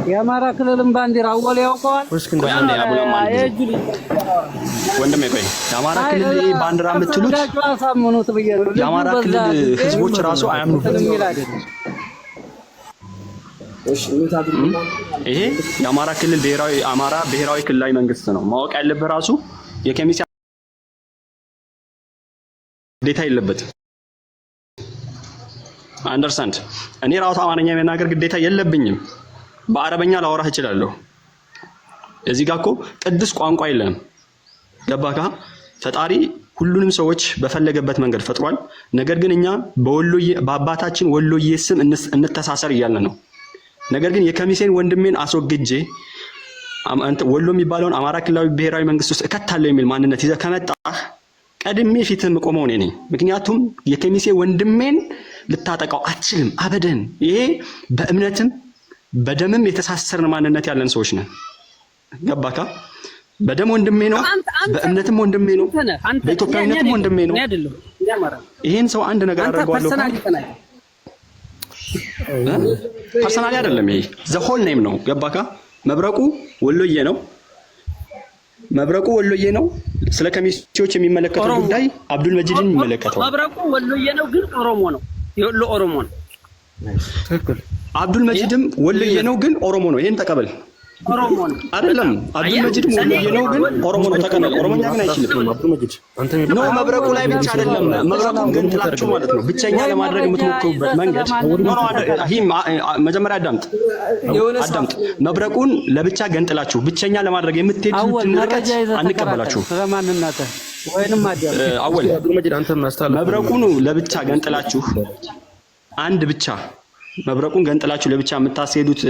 የአማራ ክልልም ባንዲራ አወል ያውቀዋል? ወንድሜ ቆይ የአማራ ክልል ባንዲራ የምትሉት የአማራ ክልል ህዝቦች ራሱ አያምኑበትም። ይሄ የአማራ ክልል ብሔራዊ ክልላዊ መንግስት ነው። ማወቅ ያለብህ ራሱ የከሚሴ ግዴታ የለበትም። አንደርስታንድ። እኔ ራሱ አማርኛ የመናገር ግዴታ የለብኝም። በአረበኛ ላወራህ እችላለሁ። እዚህ ጋር እኮ ቅዱስ ቋንቋ የለንም። ገባካ? ፈጣሪ ሁሉንም ሰዎች በፈለገበት መንገድ ፈጥሯል። ነገር ግን እኛ በአባታችን ወሎዬ ስም እንተሳሰር እያልን ነው። ነገር ግን የከሚሴን ወንድሜን አስወግጄ ወሎ የሚባለውን አማራ ክልላዊ ብሔራዊ መንግስት ውስጥ እከታለሁ የሚል ማንነት ይዘህ ከመጣህ ቀድሜ ፊትህ የምቆመው እኔ ነኝ። ምክንያቱም የከሚሴ ወንድሜን ልታጠቃው አትችልም አበደን። ይሄ በእምነትም በደምም የተሳሰርን ማንነት ያለን ሰዎች ነን። ገባካ? በደም ወንድሜ ነው፣ በእምነትም ወንድሜ ነው፣ በኢትዮጵያዊነትም ወንድሜ ነው። ይሄን ሰው አንድ ነገር አደርገዋለሁ። ፐርሰናሊ አይደለም፣ ይሄ ዘ ሆል ኔም ነው። ገባካ? መብረቁ ወሎዬ ነው። ስለ ከሚሴዎች የሚመለከተው ጉዳይ አብዱል መጂድን የሚመለከተው። መብረቁ ወሎዬ ነው ግን ኦሮሞ ነው። የወሎ ኦሮሞ ነው። ትክክል። አብዱል መጂድም ወሎዬ ነው ግን ኦሮሞ ነው። ይሄን ተቀበል። ኦሮሞ ነው አይደለም። አብዱል መጂድም ወሎዬ ነው ግን ኦሮሞ ነው። ተቀበል። ኦሮሞኛ ግን አይችልም። አብዱል መጂድ ነው። መብረቁ ላይ ብቻ አይደለም። መብረቁን ግን ጥላችሁ ማለት ነው ብቸኛ ለማድረግ የምትሞክሩበት መንገድ ነው። መጀመሪያ አዳምጥ። መብረቁን ለብቻ ገንጥላችሁ ብቸኛ ለማድረግ የምትሄዱትን ርቀት አንቀበላችሁ። ስለማንናተ ወይንም አወል መብረቁን ለብቻ ገንጥላችሁ አንድ ብቻ መብረቁን ገንጥላችሁ ለብቻ የምታስሄዱት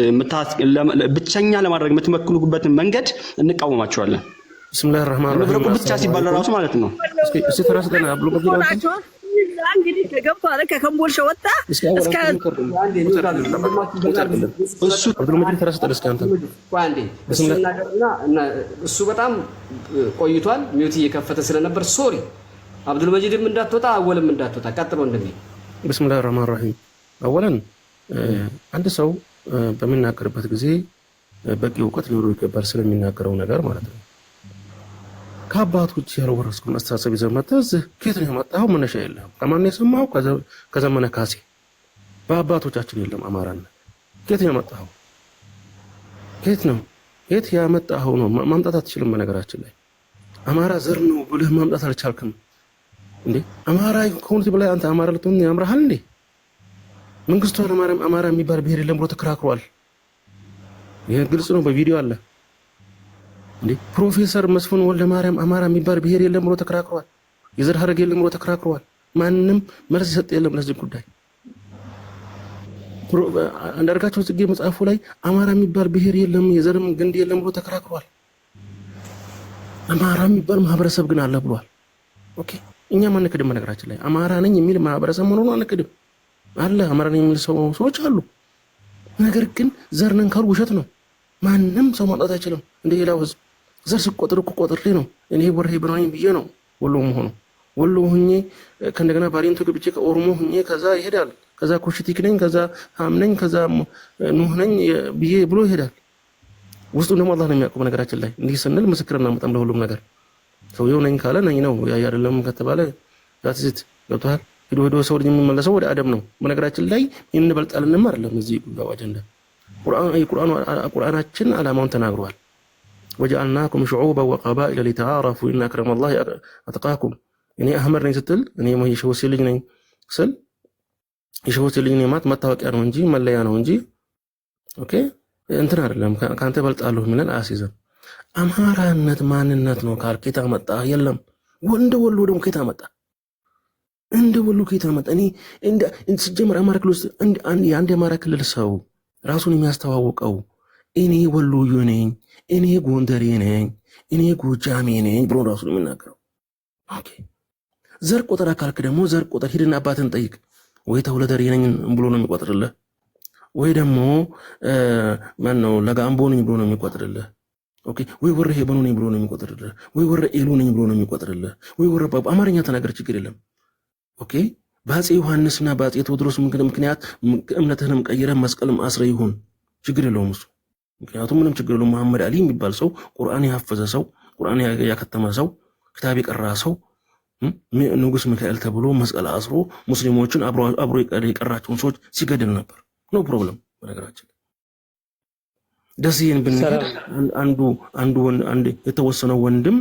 ብቸኛ ለማድረግ የምትመክሉበትን መንገድ እንቃወማችኋለን። ቢስሚላሂ ረህማን ረሂም። መብረቁ ብቻ ሲባል ራሱ ማለት ነው። እስኪ ተራስተና አብዱ መጂድ እንግዲህ ከገባለ ከከምቦልሻ ወጣ እስከ እሱ አብዱ መጂድ ተራስተና እስከ አንተ እሱ በጣም ቆይቷል። ሚውት እየከፈተ ስለነበር ሶሪ። አብዱል መጂድም እንዳትወጣ አወልም እንዳትወጣ ቀጥሎ እንደሚ ቢስሚላሂ ረህማን ረሂም። አወለን አንድ ሰው በሚናገርበት ጊዜ በቂ እውቀት ሊኖረው ይገባል ስለሚናገረው ነገር ማለት ነው። ከአባቶች ያልወረስኩን አስተሳሰብ ይዘህ መጥተህ እዚህ ከየት ነው የመጣኸው? መነሻ የለህም። ከማን ነው የሰማኸው? ከዘመነ ካሴ። በአባቶቻችን የለም አማራነት። ከየት ነው የመጣኸው? ከየት ነው የት ያመጣኸው ነው ማምጣት አትችልም። በነገራችን ላይ አማራ ዘር ነው ብለህ ማምጣት አልቻልክም እንዴ? አማራ ከሆንክ በላይ አንተ አማራ ልትሆን ያምርሃል እንዴ? መንግስቱ ኃይለማርያም አማራ የሚባል ብሔር የለም ብሎ ተከራክሯል። ይሄ ግልጽ ነው፣ በቪዲዮ አለ እንዴ። ፕሮፌሰር መስፍን ወልደ ማርያም አማራ የሚባል ብሔር የለም ብሎ ተከራክሯል። የዘር ሐረግ የለም ብሎ ተከራክሯል። ማንንም መልስ ይሰጥ የለም ለዚህ ጉዳይ። አንዳርጋቸው ጽጌ መጽሐፉ ላይ አማራ የሚባል ብሔር የለም የዘርም ግንድ የለም ብሎ ተከራክሯል። አማራ የሚባል ማህበረሰብ ግን አለ ብሏል። ኦኬ፣ እኛም አንክድም። በነገራችን ላይ አማራ ነኝ የሚል ማህበረሰብ መሆኑን አንክድም። አለ አማራ ነኝ የሚል ሰዎች አሉ። ነገር ግን ዘር ነን ካሉ ውሸት ነው። ማንም ሰው ማውጣት አይችልም። እንደ ሌላው ህዝብ ዘር ሲቆጥር እኮ ቆጥሬ ነው እኔ ወሬ ብራኝ ብዬ ነው ወሎ መሆኑ። ወሎ ሁኜ ከእንደገና ባሪንቶ ገብቼ ከኦሮሞ ሁኜ ከዛ ይሄዳል። ከዛ ኮሽቲክ ነኝ፣ ከዛ ሃም ነኝ፣ ከዛ ኑህ ነኝ ብዬ ብሎ ይሄዳል። ውስጡ ደግሞ አላህ ነው የሚያውቀው። ነገራችን ላይ እንዲህ ስንል ምስክር እናመጣም ለሁሉም ነገር። ሰውየው ነኝ ካለ ነኝ ነው፣ ያ አይደለም ከተባለ ዛትዝት ገብቷል። ሄዶ ሰው ልጅ የሚመለሰው ወደ አደም ነው። በነገራችን ላይ እንበልጣለንም አይደለም እዚህ ጉዳዩ አጀንዳ ቁርአናችን ዓላማውን ተናግሯል። ወጀዐልናኩም ሹዑበን ወቀባኢለ ሊተዓረፉ ኢነ አክረመላሂ አትቃኩም። እኔ አህመድ ነኝ ስትል እኔ የሸወሴ ልጅ ነኝ ስል የሸወሴ ልጅ ነኝ ማለት መታወቂያ ነው እንጂ መለያ ነው እንጂ ኦኬ እንትን አይደለም። ካንተ በልጣለሁ የሚለን አያስይዘም። አማራነት ማንነት ነው ካልክ ኬታ መጣ? የለም። ወንደ ወሎ ደግሞ ኬታ መጣ? እንደ ወሎ ኬታ መጣ? እኔ እንደ ሲጀመር አማራ ክልል ውስጥ የአንድ የአማራ ክልል ሰው ራሱን የሚያስተዋውቀው እኔ ወሎዬ ነኝ፣ እኔ ጎንደሬ ነኝ፣ እኔ ጎጃሜ ነኝ ብሎ ራሱን የሚናገረው። ኦኬ ዘር ቁጥር አካልክ ደግሞ ዘር ቁጥር ሂድና አባትን ጠይቅ። ወይ ተውለደሬ ነኝ ብሎ ነው የሚቆጥርልህ፣ ወይ ደግሞ ማነው ለጋምቦ ነኝ ብሎ ነው የሚቆጥርልህ። ኦኬ ወይ ወረ ሄበኑ ነኝ ብሎ ነው የሚቆጥርልህ፣ ወይ ወረ ኤሉ ነኝ ብሎ ነው የሚቆጥርልህ፣ ወይ ወረ አማርኛ ተናገር ችግር የለም። ኦኬ በአፄ ዮሐንስና በአፄ ቴዎድሮስ ምክንያት እምነትህንም ቀይረህ መስቀልም አስረ ይሁን ችግር የለውም እሱ። ምክንያቱም ምንም ችግር የለውም። መሐመድ አሊ የሚባል ሰው ቁርአን ያፈዘ ሰው ቁርአን ያከተመ ሰው ክታብ የቀራ ሰው ንጉስ ሚካኤል ተብሎ መስቀል አስሮ ሙስሊሞችን አብሮ የቀራቸውን ሰዎች ሲገድል ነበር። ኖ ፕሮብለም። በነገራችን ደስዬን ብንሄድ አንዱ የተወሰነው ወንድም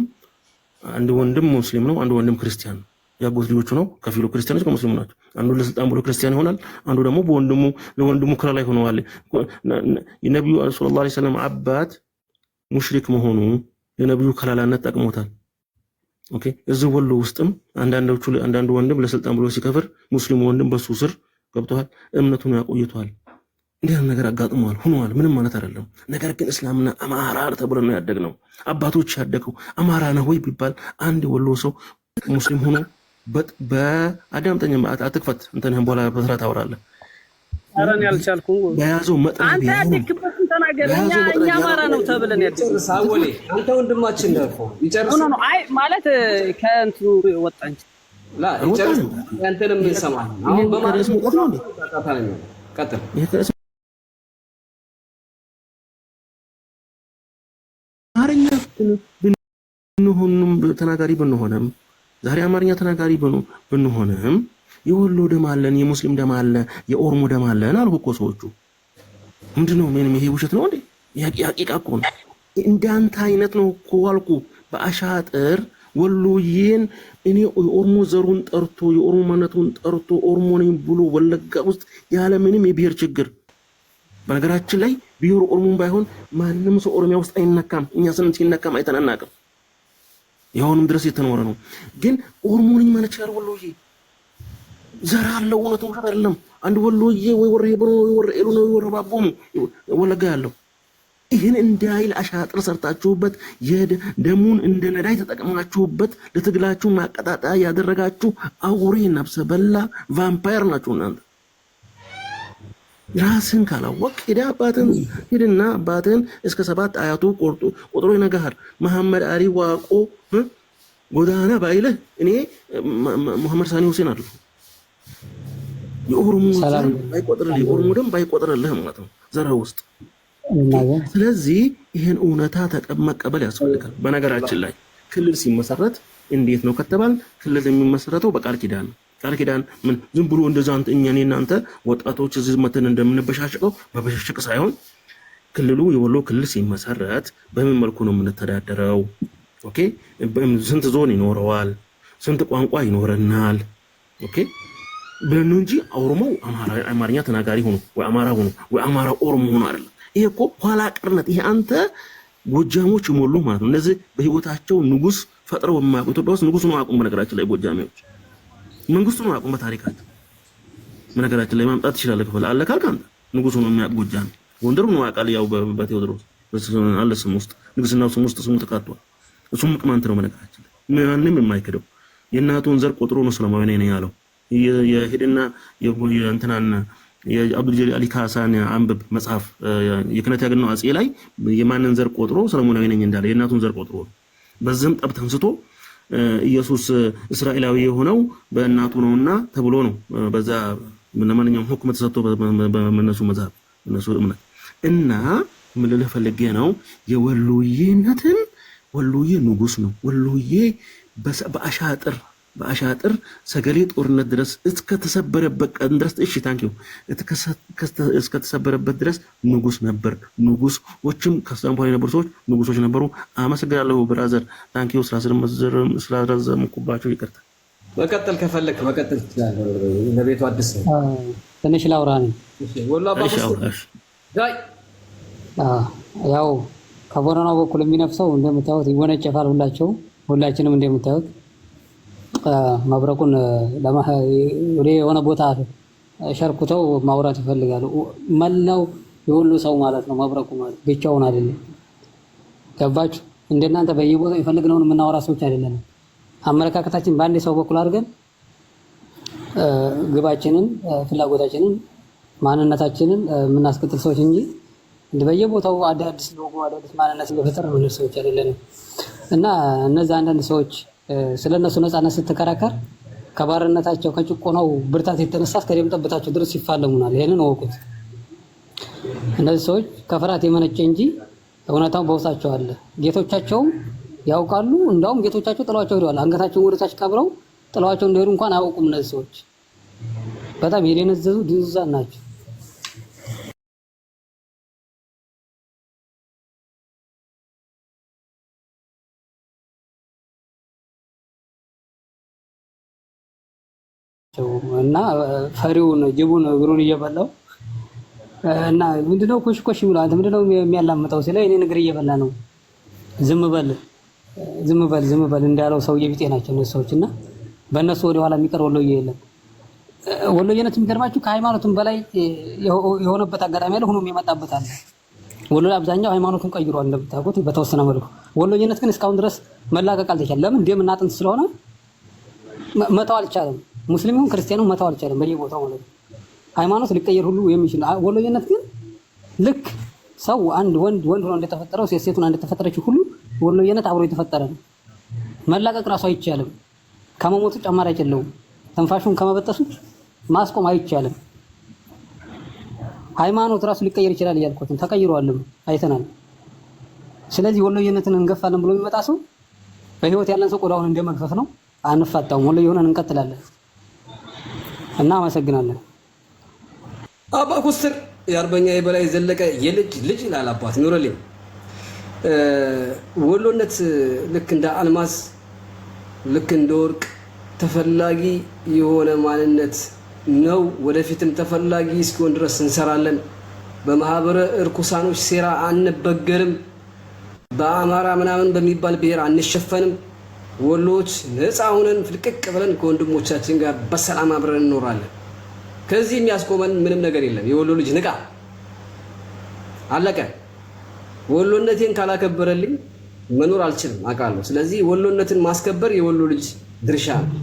አንድ ወንድም ሙስሊም ነው፣ አንዱ ወንድም ክርስቲያን ነው። ያጎት ልጆቹ ነው። ከፊሉ ክርስቲያኖች ከሙስሊሙ ናቸው። አንዱ ለስልጣን ብሎ ክርስቲያን ይሆናል፣ አንዱ ደግሞ ለወንድሙ ከላይ ሆነዋል። የነብዩ ሰለላሁ ዐለይሂ ወሰለም አባት ሙሽሪክ መሆኑ ለነብዩ ከላላነት ጠቅሞታል። ኦኬ እዚህ ወሎ ውስጥም አንዳንዱ ወንድም ለስልጣን ብሎ ሲከፍር ሙስሊሙ ወንድም በሱ ስር ገብቷል፣ እምነቱን ያቆይቷል። እንዲህ ነገር አጋጥሟል ሆኗል። ምንም ማለት አይደለም። ነገር ግን እስላምና አማራ ተብሎ ነው ያደግነው። አባቶች ያደገው አማራ ነው ወይ ቢባል አንድ ወሎ ሰው ሙስሊም ሆኖ በአዳምጠኛ አትክፈት እንተንህን በኋላ በስራት አወራለህ። አረን ያልቻልኩኝ በያዘው መጥረቢያ አንተ ያድክበትን ተናገር። እኛ አማራ ነው ተብለን ያድክበትን ሳወሌ አንተ ወንድማችን ነህ እኮ ይጨርስ። ኖ አይ ማለት ከእንትኑ ወጣን ላ ይጨርስ። አንተንም እንሰማለን። አሁን በማለት ነው ቀጥል። አማርኛ ብንሆንም ተናጋሪ ብንሆንም ዛሬ አማርኛ ተናጋሪ ብንሆንም የወሎ ደም አለን፣ የሙስሊም ደም አለ፣ የኦሮሞ ደም አለን አልኩ እኮ ሰዎቹ። ምንድነው ምንም ይሄ ውሸት ነው እንዴ? ያቂቃ እኮ ነው። እንዳንተ አይነት ነው እኮ አልኩ። በአሻጥር ወሎዬን እኔ የኦሮሞ ዘሩን ጠርቶ የኦሮሞ ማንነቱን ጠርቶ ኦሮሞ ነኝ ብሎ ወለጋ ውስጥ ያለ ምንም የብሔር ችግር። በነገራችን ላይ ብሔሩ ኦሮሞን ባይሆን ማንም ሰው ኦሮሚያ ውስጥ አይነካም። እኛ ስንት ሲነካም አይተናናቅም። ያውንም ድረስ የተኖረ ነው። ግን ኦሮሞ ነኝ ማለት ይችላል ወሎዬ። ዘር አለው፣ እውነቱን አይደለም። አንድ ወሎዬ ወይ ወሬ ብሮ ወይ ወሬ ኤሉ ነው ወይ ወሬ ባቦ ወለጋ ያለው ይህን እንዳይል አሻጥር ሰርታችሁበት ደሙን እንደ ነዳይ ተጠቅማችሁበት ለትግላችሁ ማቀጣጣያ ያደረጋችሁ አውሬ ነፍሰ በላ ቫምፓየር ናችሁ እናንተ። ራስን ካላወቅ ሄድና አባትን እስከ 7 አያቱ ቆጥሮ ይነግርሃል። መሐመድ አሊ ዋቆ ጎዳና ባይልህ እኔ መሐመድ ሳኒ ሁሴን አለሁ። የኦሮሞ ዘር ባይቆጥርልህ የኦሮሞ ደም ባይቆጥርልህ ማለት ነው ዘር ውስጥ። ስለዚህ ይሄን እውነታ መቀበል ያስፈልጋል። በነገራችን ላይ ክልል ሲመሰረት እንዴት ነው ከተባል ክልል የሚመሰረተው በቃል ኪዳን ነው። ቃል ኪዳን ምን ዝም ብሎ እንደዛ እኛኔ እናንተ ወጣቶች እዚህ መተን እንደምንበሻሽቀው በበሻሽቅ ሳይሆን ክልሉ የወሎ ክልል ሲመሰረት በምን መልኩ ነው የምንተዳደረው? ኦኬ ስንት ዞን ይኖረዋል? ስንት ቋንቋ ይኖረናል? ኦኬ ብለን እንጂ ኦሮሞ አማርኛ ተናጋሪ ሆኖ ወይ አማራ ሆኖ ወይ አማራ ኦሮሞ ሆኖ አይደለም። ይሄ እኮ ኋላ ቀርነት። ይሄ አንተ ጎጃሞች ሞሉ ማለት ነው። እነዚህ በህይወታቸው ንጉስ ፈጥረው የማያውቁ ኢትዮጵያ ውስጥ ንጉስ ነው አቁም። በነገራችን ላይ ጎጃሜዎች መንግስቱ ነው አቁም። በታሪካቸው በነገራችን ላይ ማምጣት ይችላል። ክፍል አለ ካልክ አንተ ንጉሱ ነው የሚያውቅ ጎጃም ጎንደር ነው ያውቃል። ያው በቴዎድሮስ አለ ስም ውስጥ ንጉስናው ስም ውስጥ ስሙ ተካቷል። እሱም ቅማንት ነው በነገራችን ላይ ማንም የማይክደው የእናቱን ዘር ቆጥሮ ነው ሰላማዊ ነኝ ያለው። የሄድና የእንትናን የአብዱል ጀሊል አሊ ካሳን አንብብ መጽሐፍ የክነት ያገኘው አጼ ላይ የማንን ዘር ቆጥሮ ሰለሞናዊ ነኝ እንዳለ የእናቱን ዘር ቆጥሮ በዚህም ጠብ ተንስቶ ኢየሱስ እስራኤላዊ የሆነው በእናቱ ነውና ተብሎ ነው። በዛ ለማንኛውም ሁክም ተሰጥቶ በመነሱ መጽሐፍ እነሱ እምነት እና ምን ልልህ ፈልጌ ነው የወሎዬነትን ወሎዬ ንጉስ ነው። ወሎዬ በአሻጥር ሰገሌ ጦርነት ድረስ እስከተሰበረበት ቀን ድረስ እሺ ታንኪው እስከተሰበረበት ድረስ ንጉስ ነበር። ንጉሶችም ከዛም በኋላ የነበሩ ሰዎች ንጉሶች ነበሩ። አመሰግናለሁ ብራዘር ታንኪው ስላረዘምኩባቸው ይቅርታ። መቀጠል ከፈለክ መቀጠል ትችላለህ። ለቤቱ አዲስ ነው። ትንሽ ላውራ ነኝ። ወሎ አባሽ ጋይ ያው ከቦረናው በኩል የሚነፍሰው እንደምታዩት ይወነጨፋል። ሁላችንም እንደምታዩት መብረቁን ወደ የሆነ ቦታ ሸርኩተው ማውራት ይፈልጋሉ። መላው የወሎ ሰው ማለት ነው። መብረቁ ማለት ብቻውን አይደለም። ገባችሁ? እንደናንተ በየቦታው የፈለግነውን የምናወራ ሰዎች አይደለንም። አመለካከታችን በአንድ ሰው በኩል አድርገን ግባችንን፣ ፍላጎታችንን፣ ማንነታችንን የምናስከትል ሰዎች እንጂ በየቦታው አዳዲስ ሎጎ አዳዲስ ማንነት እየፈጠርን ነው ሰዎች አይደለንም። እና እነዛ አንዳንድ ሰዎች ስለነሱ ነፃነት ስትከራከር ከባርነታቸው ከጭቆናው ብርታት የተነሳ እስከ ደም ጠብታቸው ድረስ ይፋለሙናል። ይሄንን ወቁት። እነዚህ ሰዎች ከፍርሃት የመነጨ እንጂ እውነታው በውስጣቸው አለ። ጌቶቻቸውም ያውቃሉ። እንዳውም ጌቶቻቸው ጥለዋቸው ሄደዋል። አንገታቸውን ወደታች ቀብረው ጥለዋቸው እንደሄዱ እንኳን አያውቁም። እነዚህ ሰዎች በጣም የደነዘዙ ድንዙዛን ናቸው። እና ፈሪውን ጅቡን እግሩን እየበላው እና ምንድነው ኮሽኮሽ የሚለው አንተ ምንድነው የሚያላምጠው ሲለ እኔ እግር እየበላ ነው ዝም በል እንዳለው ሰውዬ ቢጤ ናቸው እነሱ ሰዎች። እና በእነሱ ወደ ኋላ የሚቀር ወሎዬ የለም። ወሎዬነት የሚገርማችሁ ከሃይማኖቱም በላይ የሆነበት አጋጣሚ አለ፣ ሆኖም የመጣበት አለ። ወሎ አብዛኛው ሃይማኖቱን ቀይሯል እንደምታውቁት በተወሰነ መልኩ። ወሎዬነት ግን እስካሁን ድረስ መላቀቅ አልተቻለም። ለምን? ደም እና አጥንት ስለሆነ መተው አልቻለም። ሙስሊሙም ክርስቲያኑም መተው አልቻለም በየቦታው ማለት ነው። ሃይማኖት ሊቀየር ሁሉ የሚችል ወሎዬነት ግን ልክ ሰው አንድ ወንድ ሆኖ እንደተፈጠረው ሴት ሆና እንደተፈጠረችው ሁሉ ወሎዬነት አብሮ የተፈጠረ ነው። መላቀቅ ራሱ አይቻልም። ከመሞቱ አማራጭ የለውም። ተንፋሹን ከመበጠሱ ማስቆም አይቻልም። ሃይማኖት ራሱ ሊቀየር ይችላል እያልኩት ተቀይሯልም አይተናል። ስለዚህ ወሎዬነትን እንገፋለን ብሎ የሚመጣ ሰው በህይወት ያለን ሰው ቆዳውን እንደመግፈፍ ነው። አንፋታውም። ወሎዬ ሆነን እንቀጥላለን። እና አመሰግናለን። አባ ኩስትር የአርበኛ የበላይ ዘለቀ የልጅ ልጅ ይላል አባት ኑረልኝ። ወሎነት ልክ እንደ አልማዝ ልክ እንደ ወርቅ ተፈላጊ የሆነ ማንነት ነው። ወደፊትም ተፈላጊ እስኪሆን ድረስ እንሰራለን። በማህበረ እርኩሳኖች ሴራ አንበገርም። በአማራ ምናምን በሚባል ብሔር አንሸፈንም። ወሎች ነፃ ሆነን ፍልቅቅ ብለን ከወንድሞቻችን ጋር በሰላም አብረን እንኖራለን። ከዚህ የሚያስቆመን ምንም ነገር የለም። የወሎ ልጅ ንቃ፣ አለቀ። ወሎነቴን ካላከበረልኝ መኖር አልችልም አውቃለሁ። ስለዚህ ወሎነትን ማስከበር የወሎ ልጅ ድርሻ ነው።